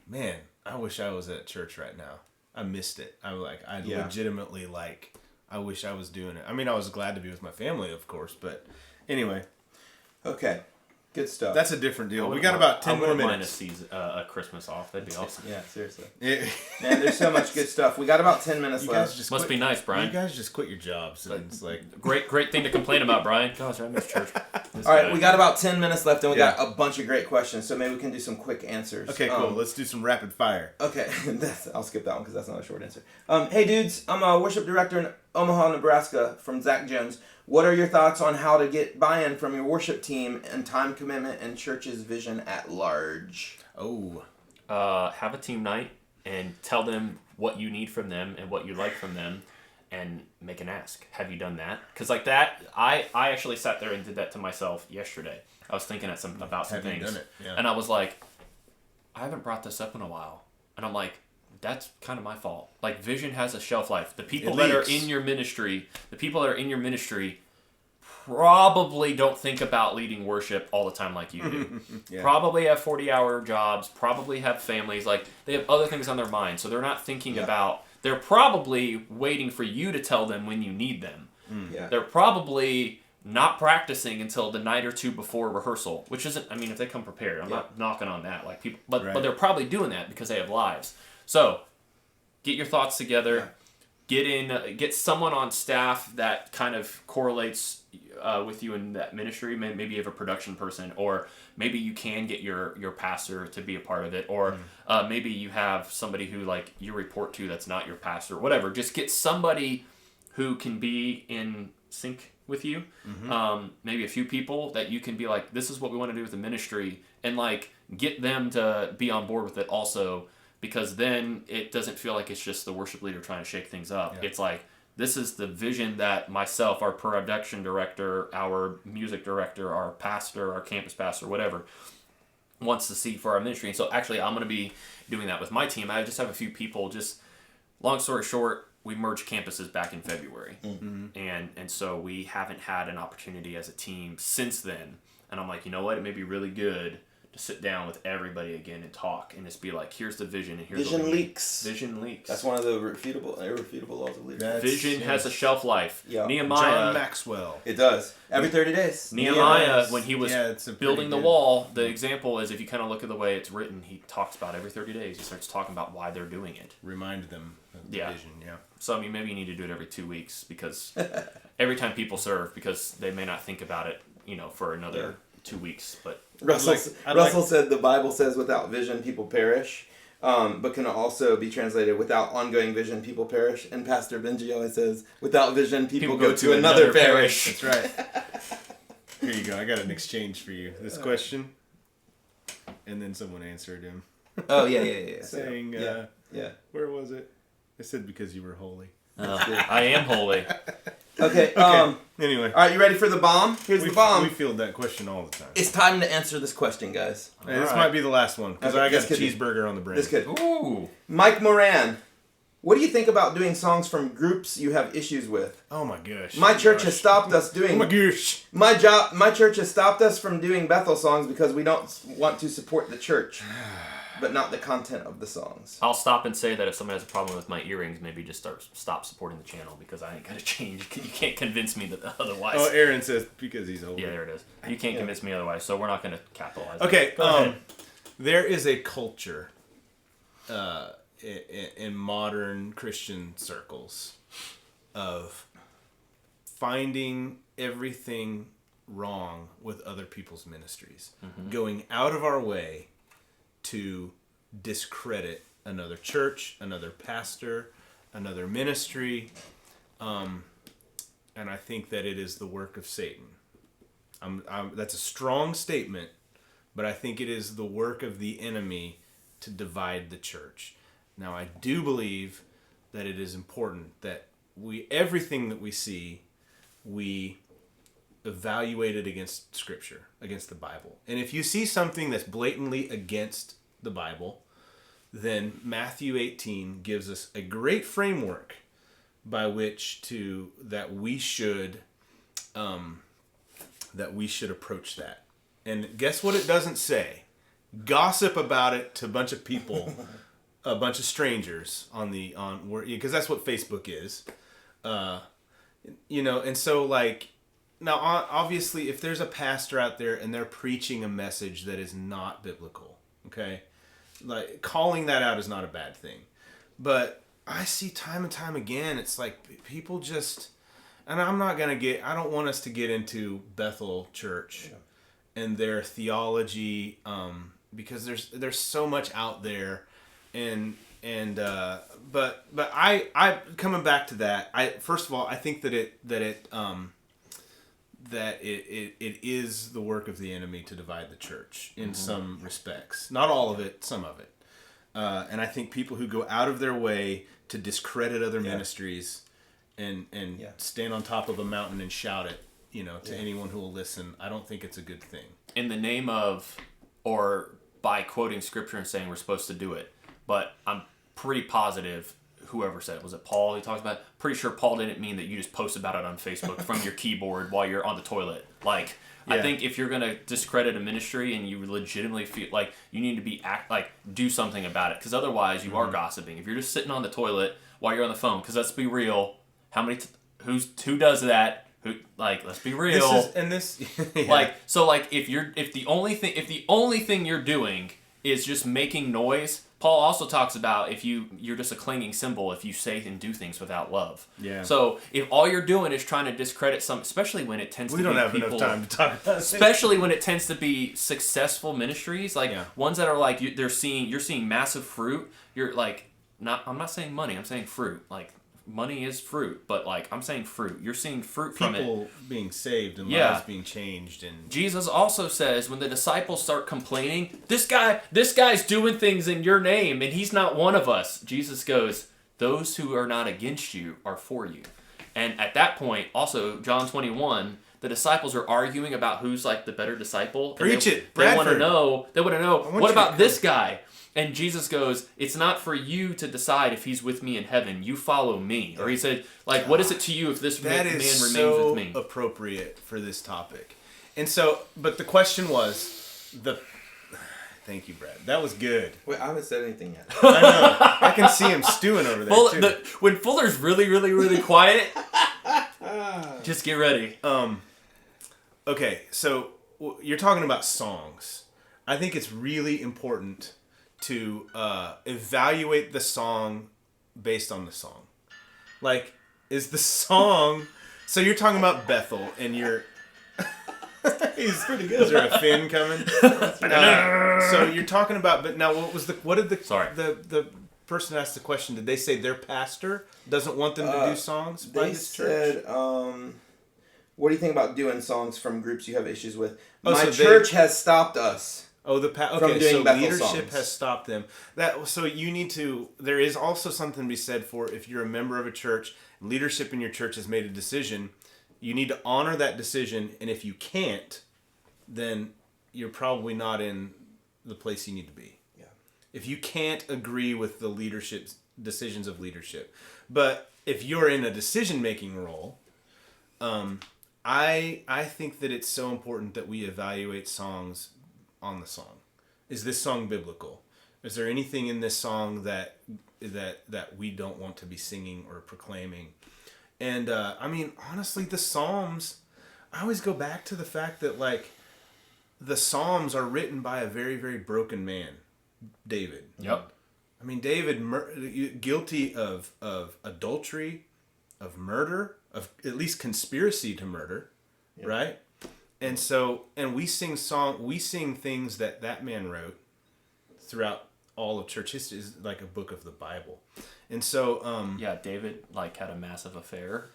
man, I wish I was at church right now. I missed it. I legitimately like. I wish I was doing it. I mean, I was glad to be with my family, of course, but anyway. Okay. Good stuff. That's a different deal. We got about 10 more minutes. A Christmas off. That'd be awesome. Yeah, seriously. Man, there's so much good stuff. We got about 10 minutes left. Must be nice, Brian. You guys just quit your jobs. And it's like great thing to complain about, Brian. Gosh, I miss church. All right, we got about 10 minutes left, and we got a bunch of great questions, so maybe we can do some quick answers. Okay, cool. Let's do some rapid fire. Okay, I'll skip that one because that's not a short answer. Hey, dudes, I'm a worship director in Omaha, Nebraska from Zach Jones. What are your thoughts on how to get buy-in from your worship team and time commitment and church's vision at large? Have a team night and tell them what you need from them and what you like from them, and make an ask. Have you done that? Because like that, I actually sat there and did that to myself yesterday. I was thinking about some things, done it? Yeah. And I was like, I haven't brought this up in a while, and I'm like, that's kind of my fault. Like, vision has a shelf life. The people that are in your ministry, probably don't think about leading worship all the time like you do. Probably have 40-hour jobs, probably have families. Like, they have other things on their mind, so they're not thinking about... They're probably waiting for you to tell them when you need them. They're probably not practicing until the night or two before rehearsal, which isn't... I mean, if they come prepared, I'm not knocking on that. Like people, but they're probably doing that because they have lives. So, get your thoughts together. Get someone on staff that kind of correlates with you in that ministry. Maybe you have a production person, or maybe you can get your pastor to be a part of it, or maybe you have somebody who like you report to that's not your pastor. Whatever. Just get somebody who can be in sync with you. Maybe a few people that you can be like, this is what we want to do with the ministry, and like get them to be on board with it also, because then it doesn't feel like it's just the worship leader trying to shake things up. It's like, this is the vision that myself, our production director, our music director, our pastor, our campus pastor, whatever, wants to see for our ministry. And so actually I'm going to be doing that with my team. I just have a few people. Just long story short, we merged campuses back in February. And so we haven't had an opportunity as a team since then. And I'm like, you know what? It may be really good to sit down with everybody again and talk and just be like, here's the vision and here's vision leaks. Vision leaks. That's one of the irrefutable laws of leadership. Vision has a shelf life. Yeah. Nehemiah. John Maxwell. It does. Every 30 days. Nehemiah, when he was it's building the wall, the example is, if you kind of look at the way it's written, he talks about every 30 days, he starts talking about why they're doing it. Remind them of the vision, So, I mean, maybe you need to do it every 2 weeks, because every time people serve, because they may not think about it, for another 2 weeks, but... Russell said the Bible says without vision people perish, but can also be translated without ongoing vision people perish. And Pastor Benji always says without vision people go to another parish. That's right. Here you go. I got an exchange for you. This question, and then someone answered him. Oh yeah. Saying, where was it? I said because you were holy. I am holy. Okay. Anyway. All right, you ready for the bomb? Here's the bomb. We field that question all the time. It's time to answer this question, guys. Hey, this might be the last one, because I got a cheeseburger on the brain. This could. Ooh. Mike Moran, what do you think about doing songs from groups you have issues with? Oh my gosh. My church has stopped us doing. Oh my gosh. My church has stopped us from doing Bethel songs because we don't want to support the church, but not the content of the songs. I'll stop and say that if someone has a problem with my earrings, maybe just stop supporting the channel, because I ain't gonna change. You can't convince me that otherwise. Oh, Aaron says because he's old. Yeah, there it is. You can't convince me otherwise, so we're not gonna capitalize. Okay. There is a culture in modern Christian circles of finding everything wrong with other people's ministries, going out of our way to discredit another church, another pastor, another ministry, and I think that it is the work of Satan. That's a strong statement, but I think it is the work of the enemy to divide the church. Now, I do believe that it is important that everything that we see, we evaluate it against Scripture, against the Bible. And if you see something that's blatantly against the Bible, then Matthew 18 gives us a great framework by which that we should approach that. And guess what it doesn't say? Gossip about it to a bunch of people, a bunch of strangers because that's what Facebook is. And so like, now obviously if there's a pastor out there and they're preaching a message that is not biblical, okay? Like, calling that out is not a bad thing. But I see time and time again, it's like people just, and I don't want us to get into Bethel Church and their theology, because there's so much out there, but I coming back to that, first of all, I think that it is the work of the enemy to divide the church in some respects. Not all of it, some of it. And I think people who go out of their way to discredit other ministries and stand on top of a mountain and shout it, to anyone who will listen, I don't think it's a good thing. In the name of, or by quoting Scripture and saying we're supposed to do it. But I'm pretty positive whoever said it. Was it Paul he talks about? Pretty sure Paul didn't mean that you just post about it on Facebook from your keyboard while you're on the toilet. Like, I think if you're going to discredit a ministry and you legitimately feel like you need to do something about it, because otherwise you are gossiping. If you're just sitting on the toilet while you're on the phone, because let's be real, who does that? Let's be real. If the only thing you're doing is just making noise. Paul also talks about if you're just a clanging cymbal if you say and do things without love. Yeah. So if all you're doing is trying to discredit especially when it tends to be people... We don't have enough time to talk about it. Especially when it tends to be successful ministries, ones that are like, you're seeing massive fruit. You're like, I'm not saying money, I'm saying fruit. Like, money is fruit, but like I'm saying fruit. You're seeing fruit from it. People being saved and lives being changed. And Jesus also says when the disciples start complaining, this guy's doing things in your name and he's not one of us. Jesus goes, those who are not against you are for you. And at that point, also John 21, the disciples are arguing about who's like the better disciple. Preach it, They want Bradford. to know. What about this guy? And Jesus goes, it's not for you to decide if he's with me in heaven. You follow me. Or he said, like, what is it to you if this man remains with me? Appropriate for this topic. And so, but the question was, thank you, Brad. That was good. Wait, I haven't said anything yet. I know. I can see him stewing over there, too. When Fuller's really, really, really quiet, just get ready. Okay, so you're talking about songs. I think it's really important to evaluate the song based on the song. Like, is the song... So you're talking about Bethel, and you're... He's pretty good. Is there a fin coming? So you're talking about... But now, what did the person asked the question, did they say their pastor doesn't want them to do songs by his church? They said, what do you think about doing songs from groups you have issues with? So church has stopped us. Oh, from doing Bethel leadership songs. has stopped them. So you need to. There is also something to be said for if you're a member of a church, leadership in your church has made a decision. You need to honor that decision, and if you can't, then you're probably not in the place you need to be. Yeah. If you can't agree with the leadership's decisions of leadership, but if you're in a decision-making role, I think that it's so important that we evaluate songs on the song. Is this song biblical? Is there anything in this song that we don't want to be singing or proclaiming? And I mean, honestly, the Psalms, I always go back to the fact that like the Psalms are written by a very, very broken man, David. Yep. I mean, David, guilty of adultery, of murder, of at least conspiracy to murder, yep. Right? And so, and we sing things that man wrote throughout all of church history. Is like a book of the Bible. And so, David like had a massive affair.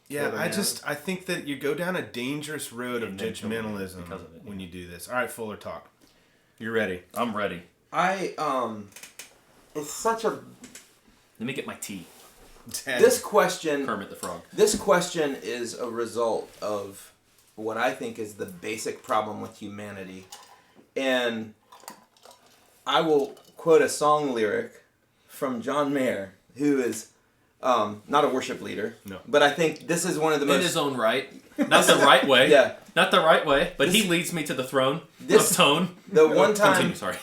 Yeah, I think that you go down a dangerous road of judgmentalism because of it, when you do this. All right, Fuller, talk. You're ready. I'm ready. It's such a... Let me get my tea. This question... Kermit the Frog. This question is a result of what I think is the basic problem with humanity. And I will quote a song lyric from John Mayer, who is not a worship leader. No. But I think this is one of the most... In his own right. Not the right way. Yeah. Not the right way, but he leads me to the throne of tone. The one time... Continue, sorry.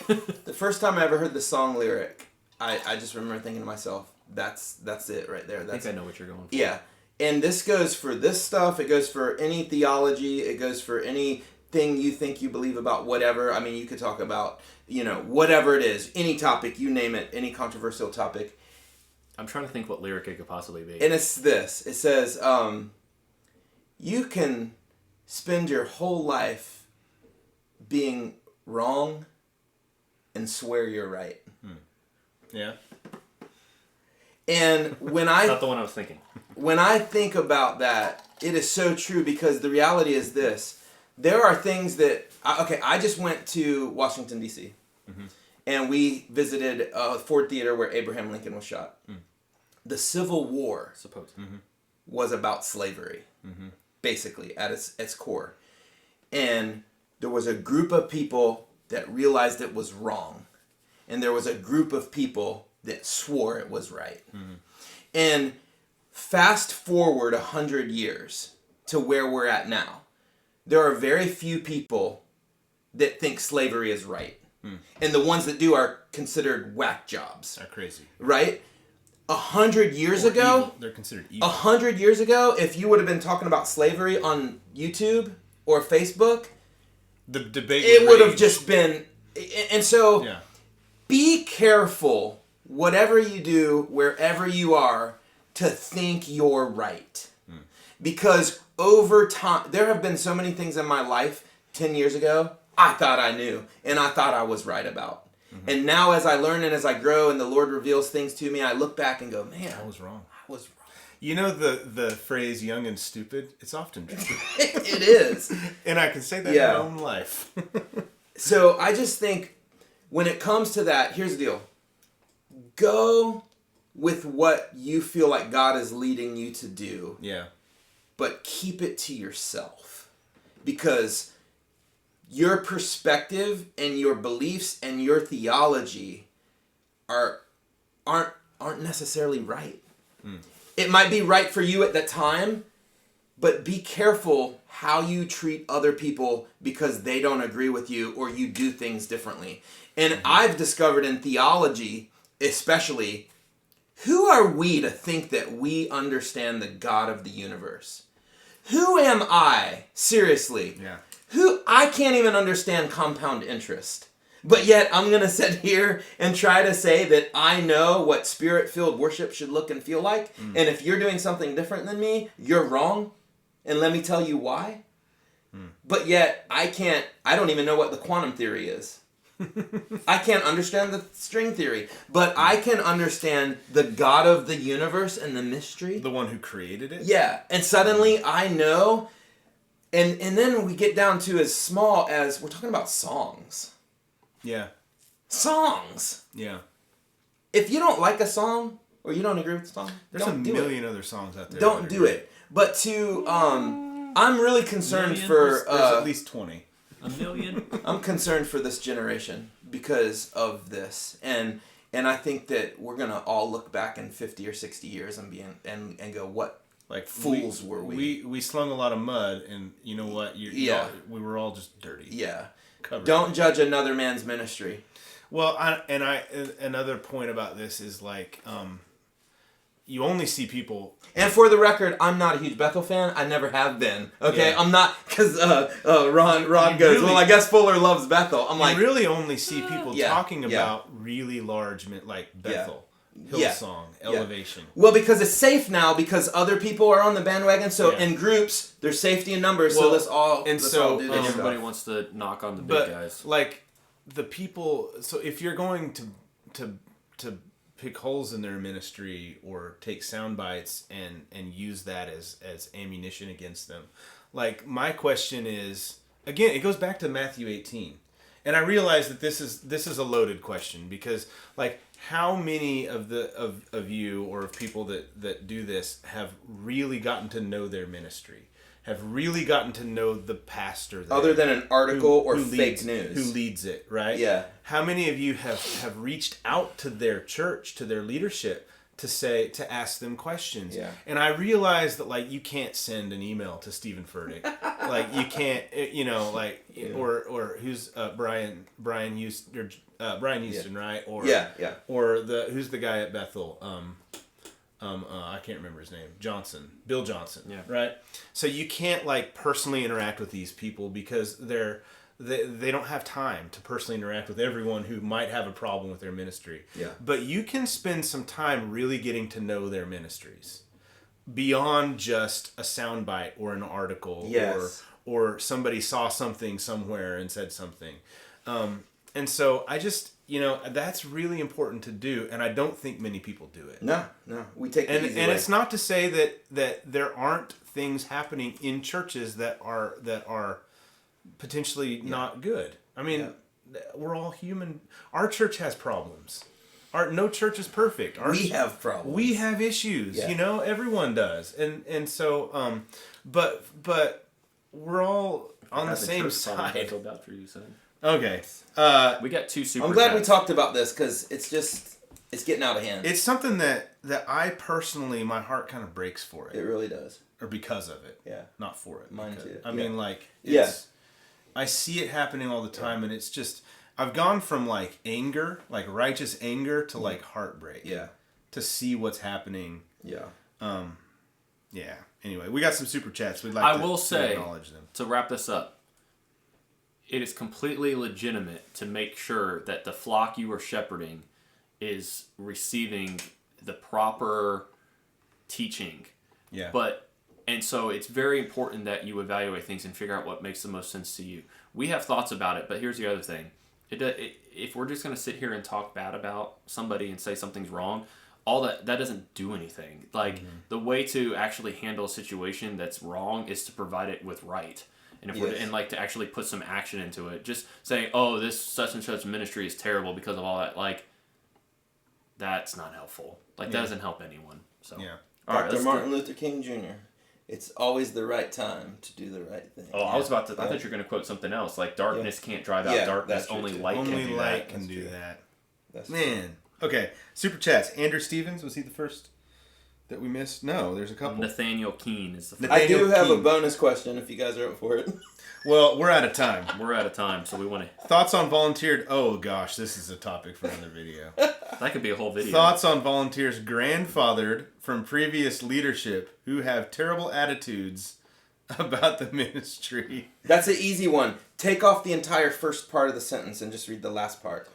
The first time I ever heard the song lyric, I just remember thinking to myself, that's it right there. I think I know what you're going for. Yeah. And this goes for this stuff. It goes for any theology. It goes for anything you think you believe about whatever. I mean, you could talk about, whatever it is. Any topic, you name it. Any controversial topic. I'm trying to think what lyric it could possibly be. And it's this. It says, you can spend your whole life being wrong and swear you're right. Yeah. And when I... Not the one I was thinking. When I think about that, it is so true because the reality is this. There are things that... I just went to Washington, D.C. Mm-hmm. And we visited Ford Theater where Abraham Lincoln was shot. Mm. The Civil War was about slavery, basically, at its core. And there was a group of people that realized it was wrong. And there was a group of people that swore it was right. Mm-hmm. And fast forward 100 years to where we're at now. There are very few people that think slavery is right. Mm. And the ones that do are considered whack jobs. Are crazy. Right? 100 years ago... Evil. They're considered evil. 100 years ago, if you would have been talking about slavery on YouTube or Facebook... The debate would have just been... And so... Yeah. Be careful, whatever you do, wherever you are, to think you're right. Mm. Because over time, there have been so many things in my life 10 years ago, I thought I knew, and I thought I was right about. Mm-hmm. And now as I learn and as I grow and the Lord reveals things to me, I look back and go, man, I was wrong. I was wrong. You know the phrase "young and stupid"? It's often true. It is. And I can say that in my own life. So I just think when it comes to that, here's the deal. Go with what you feel like God is leading you to do. Yeah. But keep it to yourself. Because your perspective and your beliefs and your theology aren't necessarily right. It might be right for you at that time, but be careful how you treat other people because they don't agree with you or you do things differently. And I've discovered in theology, especially, who are we to think that we understand the God of the universe? Who am I? Seriously. Yeah. I can't even understand compound interest. But yet I'm going to sit here and try to say that I know what spirit-filled worship should look and feel like. And if you're doing something different than me, you're wrong. And let me tell you why. But yet I don't even know what the quantum theory is. I can't understand the string theory. But I can understand the God of the universe and the mystery. The one who created it? Yeah. And suddenly I know. And then we get down to as small as we're talking about songs. Yeah. Songs. Yeah. If you don't like a song or you don't agree with the song, there's a million other songs out there. Don't do it. But I'm really concerned for there's at least 20. A million. I'm concerned for this generation because of this, and I think that we're gonna all look back in 50 or 60 years and go, what fools were we? We slung a lot of mud, and you know what? We were all just dirty. Yeah. Covered. Don't judge another man's ministry. Well, another point about this is you only see people. And for the record, I'm not a huge Bethel fan. I never have been. Okay, Yeah. I'm not because Ron goes. Really, well, I guess Fuller loves Bethel. I'm like, you really only see people talking yeah. about really large like Bethel, Hillsong, Elevation. Well, because it's safe now because other people are on the bandwagon. So in groups, there's safety in numbers. Well, so let's all do And this everybody stuff. wants to knock on the big guys. Like the people. So if you're going to pick holes in their ministry or take sound bites and use that as ammunition against them, like my question is, again, it goes back to Matthew 18. And I realize that this is a loaded question because like how many of you or of people that do this have really gotten to know their ministry, have really gotten to know the pastor there, other than an article or who fake leads, news, who leads it, right? Yeah. How many of you have reached out to their church, to their leadership, to ask them questions? Yeah. And I realize that like you can't send an email to Stephen Furtick, like you can't, or who's Brian Houston, right? Or or who's the guy at Bethel? I can't remember his name. Bill Johnson. Yeah. Right. So you can't like personally interact with these people because they don't have time to personally interact with everyone who might have a problem with their ministry. Yeah. But you can spend some time really getting to know their ministries beyond just a soundbite or an article. Yes. Or somebody saw something somewhere and said something. And so I just, that's really important to do. And I don't think many people do it. No. We take the easy way. And it's not to say that there aren't things happening in churches that are potentially not good. I mean, we're all human. Our church has problems. No church is perfect. We have problems. We have issues. Yeah. Everyone does. And so, but we're all on the same side. After you said. Okay. We got two super I'm glad chats. we talked about this because it's getting out of hand. It's something that I personally, my heart kind of breaks for it. It really does. Or because of it. Yeah. Not for it. Mine because, too. I mean, I see it happening all the time, and it's just, I've gone from like anger, like righteous anger, to like heartbreak. Yeah. To see what's happening. Yeah. Yeah. Anyway, we got some super chats. We'd like to acknowledge them. To wrap this up, it is completely legitimate to make sure that the flock you are shepherding is receiving the proper teaching. Yeah. And so it's very important that you evaluate things and figure out what makes the most sense to you. We have thoughts about it, but here's the other thing. If we're just going to sit here and talk bad about somebody and say something's wrong, all that doesn't do anything. Like, the way to actually handle a situation that's wrong is to provide it with right. And if and like to actually put some action into it. Just saying, oh, this such and such ministry is terrible because of all that, like, that's not helpful. Like, that doesn't help anyone. So Dr. Martin Luther King Jr. It's always the right time to do the right thing. Oh, I was about to. I thought you were going to quote something else, like darkness can't drive out darkness. Only light can do that. That's man. Okay, super chats. Andrew Stevens, was he the first that we missed? No, there's a couple. Nathaniel Keene is the first. I do have a bonus question if you guys are up for it. Well, we're out of time. So we want to... Thoughts on volunteered... Oh, gosh, this is a topic for another video. That could be a whole video. Thoughts on volunteers grandfathered from previous leadership who have terrible attitudes about the ministry. That's an easy one. Take off the entire first part of the sentence and just read the last part.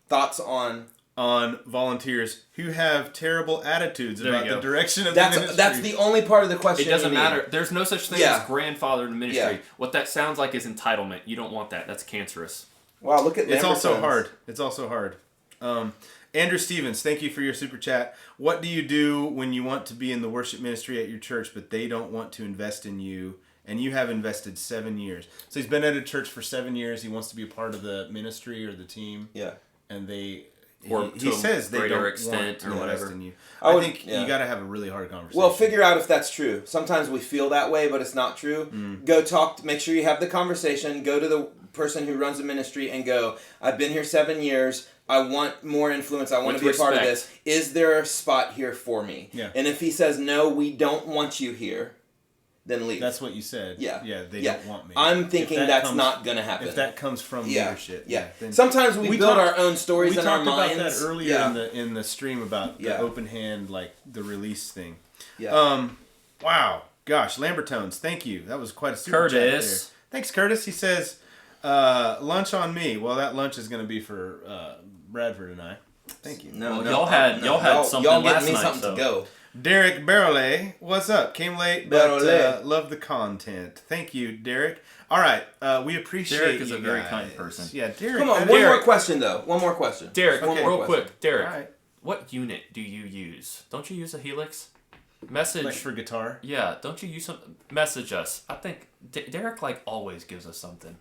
Thoughts on volunteers who have terrible attitudes about the direction of the ministry. That's the only part of the question. It doesn't matter. There's no such thing as grandfather in ministry. Yeah. What that sounds like is entitlement. You don't want that. That's cancerous. Wow, look at It's also hard. Andrew Stevens, thank you for your super chat. What do you do when you want to be in the worship ministry at your church, but they don't want to invest in you, and you have invested 7 years? So he's been at a church for 7 years. He wants to be a part of the ministry or the team. Yeah. And they... Or he says they don't extent want or to whatever. invest in you. I think you got to have a really hard conversation. Well, figure out if that's true. Sometimes we feel that way, but it's not true. Go talk. Make sure you have the conversation. Go to the person who runs the ministry and go, I've been here 7 years. I want more influence. I want to be a part of this. Is there a spot here for me? Yeah. And if he says, no, we don't want you here, then leave. That's what you said. Yeah. Yeah, they don't want me. I'm thinking that's not going to happen. If that comes from leadership. Yeah. Then Sometimes we build our own stories in our minds. We talked about that earlier in the stream about the open hand, like the release thing. Yeah. Wow. Gosh, Lambertones, thank you. That was quite a super chat there. Thanks, Curtis. He says, lunch on me. Well, that lunch is going to be for Bradford and I. Thank you. Y'all had something last night. Something to go. Derek Barole, what's up? Came late, but love the content. Thank you, Derek. All right, we appreciate Derek is you a very guys. kind person. Yeah, Derek. Come on, one more question, though. One more question. Derek, real quick. Derek, all right. What unit do you use? Don't you use a Helix? Message. Like for guitar? Yeah, don't you use some... Message us. I think Derek, always gives us something.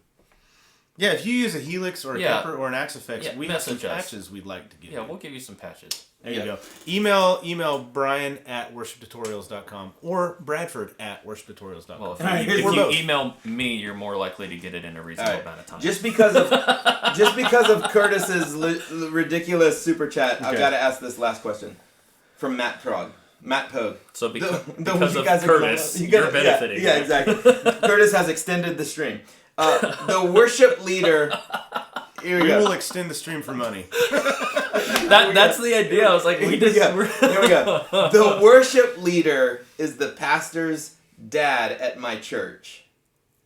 Yeah, if you use a Helix or a Kemper or an Axe-Fx, we have some patches we'd like to give you. Yeah, we'll give you some patches. There you go. Email Brian at worshiptutorials.com or Bradford at worshiptutorials.com. Well, if you email me, you're more likely to get it in a reasonable amount of time. Just because of Curtis's ridiculous super chat, I've got to ask this last question from Matt Pogue. So because of Curtis, you're benefiting. Yeah, exactly. Curtis has extended the stream. The worship leader... We will extend the stream for money. That's the idea. I was like, Here we go. The worship leader is the pastor's dad at my church.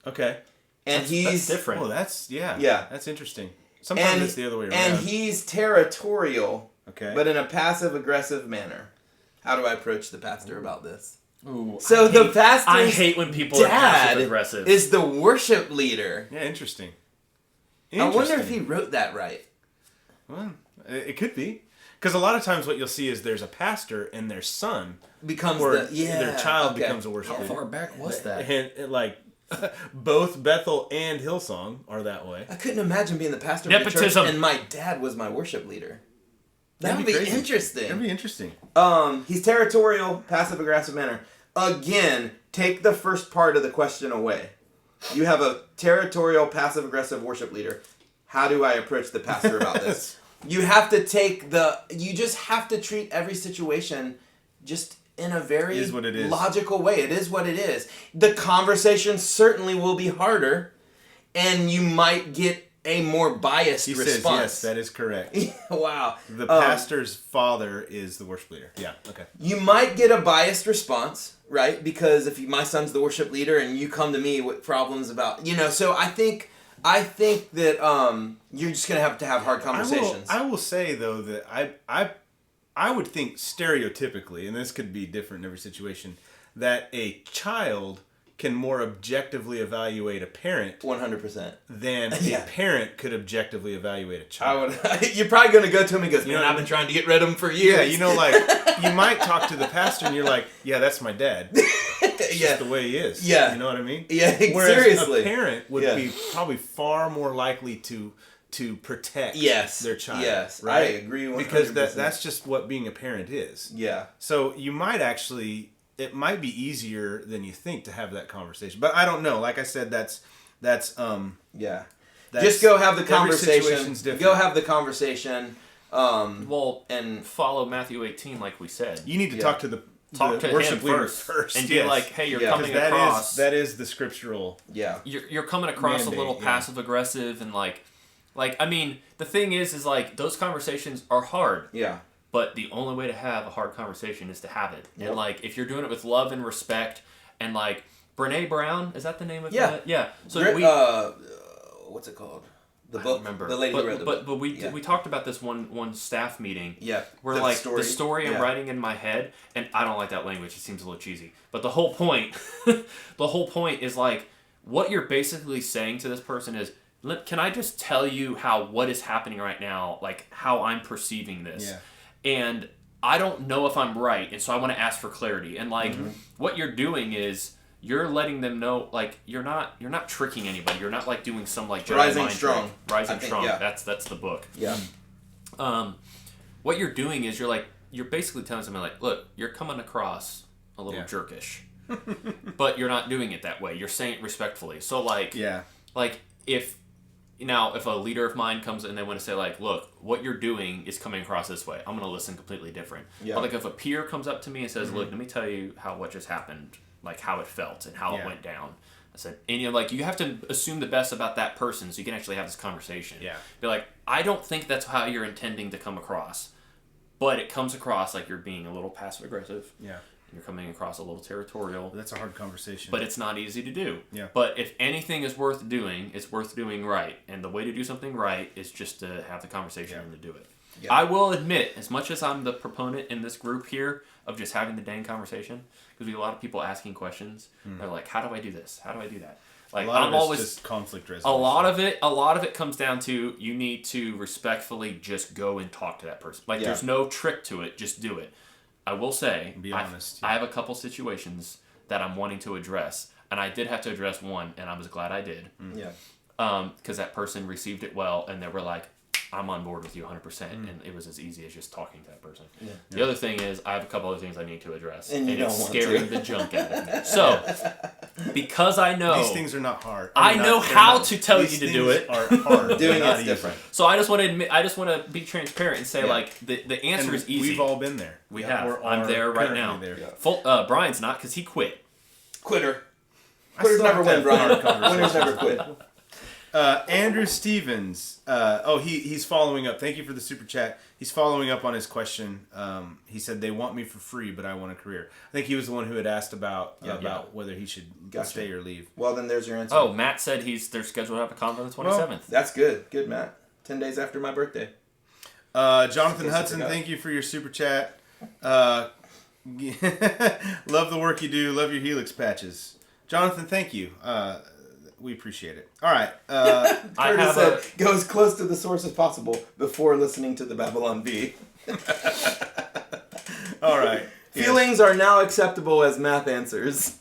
Okay. And that's different. Oh, that's that's interesting. Sometimes it's the other way around. And he's territorial, okay, but in a passive-aggressive manner. How do I approach the pastor about this? Ooh, so the pastor's I hate when people are passive-aggressive. Is the worship leader. Yeah, interesting. I wonder if he wrote that right. Well, it could be. Because a lot of times what you'll see is there's a pastor and their son becomes their child becomes a worship leader. How far back was that? And like both Bethel and Hillsong are that way. I couldn't imagine being the pastor of the church and my dad was my worship leader. That would be interesting. That'd be interesting. He's territorial, passive-aggressive manner. Again, take the first part of the question away. You have a territorial, passive-aggressive worship leader. How do I approach the pastor about this? You just have to treat every situation just in a very logical way. It is what it is. The conversation certainly will be harder, and you might get a more biased response. Says, yes, that is correct. Wow. The pastor's father is the worship leader. Yeah, okay. You might get a biased response, right? Because if my son's the worship leader and you come to me with problems about, so I think that you're just going to have hard conversations. I will say, though, that I would think stereotypically, and this could be different in every situation, that a child can more objectively evaluate a parent 100%. than a parent could objectively evaluate a child. You're probably going to go to him and goes, man, I've been trying to get rid of him for years. Yeah, like, you might talk to the pastor and you're like, yeah, that's my dad. It's just the way he is. Yeah. You know what I mean? Yeah, Whereas seriously. a parent would be probably far more likely to protect their child. Yes, right? I agree 100%. Because that's just what being a parent is. Yeah. So you might actually... It might be easier than you think to have that conversation, but I don't know. Like I said, that's just go have the conversation. Situation's different. Go have the conversation. And follow Matthew 18, like we said. You need to talk to the worship him leader first and be like, hey, you're coming across. That is the scriptural. Yeah, you're coming across mandate, a little passive aggressive and like I mean, the thing is like those conversations are hard. Yeah. But the only way to have a hard conversation is to have it. Yep. And, like, if you're doing it with love and respect, and, like, Brene Brown, is that the name of it? Yeah. So what's it called? The book? Remember. The lady who read the book. But we talked about this one staff meeting. Yeah. Where, the story I'm writing in my head, and I don't like that language. It seems a little cheesy. But the whole point, is, like, what you're basically saying to this person is, can I just tell you what is happening right now, like, how I'm perceiving this? Yeah. And I don't know if I'm right, and so I want to ask for clarity. And like, what you're doing is you're letting them know, like, you're not tricking anybody. You're not like doing some like Rising Strong. Rising Strong. Yeah. That's the book. Yeah. What you're doing is you're basically telling somebody like, look, you're coming across a little jerkish, but you're not doing it that way. You're saying it respectfully. So like, if a leader of mine comes and they want to say like, look, what you're doing is coming across this way, I'm going to listen completely different. Yeah. But like if a peer comes up to me and says, look, let me tell you what just happened, like how it felt and how it went down. I said, and you have to assume the best about that person so you can actually have this conversation. Yeah. Be like, I don't think that's how you're intending to come across, but it comes across like you're being a little passive aggressive. Yeah. You're coming across a little territorial. That's a hard conversation. But it's not easy to do. Yeah. But if anything is worth doing, it's worth doing right. And the way to do something right is just to have the conversation and to do it. Yeah. I will admit, as much as I'm the proponent in this group here of just having the dang conversation, because we have a lot of people asking questions. They're like, how do I do this? How do I do that? Like, I'm always just conflict resolution. A lot of it comes down to you need to respectfully just go and talk to that person. Like, there's no trick to it. Just do it. I will say, be honest. I have a couple situations that I'm wanting to address, and I did have to address one, and I was glad I did. Yeah. Because that person received it well, and they were like, I'm on board with you 100%, and it was as easy as just talking to that person. Yeah. The other thing is, I have a couple other things I need to address, and it's scaring the junk out of me. So, because I know these things are not hard. I know how to tell you to do it. Are hard. Doing it's different. So I just want to admit, I just want to be transparent and say like the answer is easy. We've all been there. We have. I'm there right now. There. Brian's not because he quit. Quitter. Quitters never win, Brian. Winners never quit. Andrew Stevens. He's following up. Thank you for the super chat. He's following up on his question. He said they want me for free, but I want a career. I think he was the one who had asked about whether he should stay or leave. Well, then there's your answer. Oh, Matt said they're scheduled to have a con on the 27th. Well, that's good. Good, Matt. 10 days after my birthday. Jonathan Hudson, thank you for your super chat. Love the work you do. Love your Helix patches. Jonathan, thank you. We appreciate it. All right. Curtis said, go as close to the source as possible before listening to the Babylon Bee. All right. Feelings are now acceptable as math answers.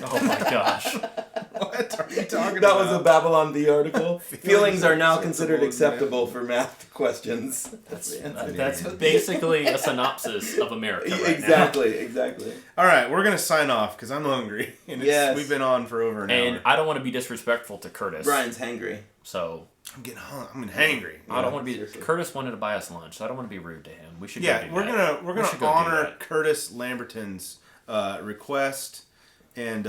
Oh my gosh. What are you talking about? That was a Babylon Bee article. Feelings are now considered acceptable for math questions. That's basically a synopsis of America right Exactly. All right, we're going to sign off because I'm hungry. And we've been on for over an hour. And I don't want to be disrespectful to Curtis. Brian's hangry. So... I'm getting hangry. I don't want to be... Curtis wanted to buy us lunch, so I don't want to be rude to him. We should we're gonna honor Curtis Lamberton's request and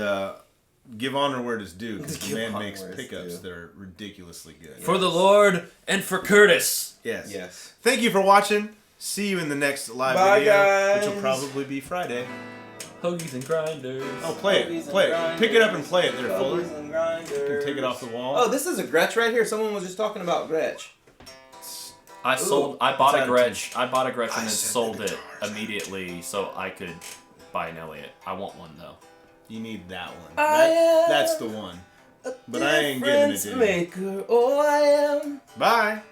give honor where it is due because the man makes pickups that are ridiculously good. For the Lord and for Curtis. Yes. Thank you for watching. See you in the next live video, guys. which will probably be Friday. Hoagies and grinders. Oh, play it. Pick it up and play it there, Fuller. You can take it off the wall. Oh, this is a Gretsch right here. Someone was just talking about Gretsch. I bought a Gretsch and then sold it immediately so I could buy an Elliott. I want one though. You need that one. That's the one. But I ain't giving it to you. Maker. Oh, I am. Bye.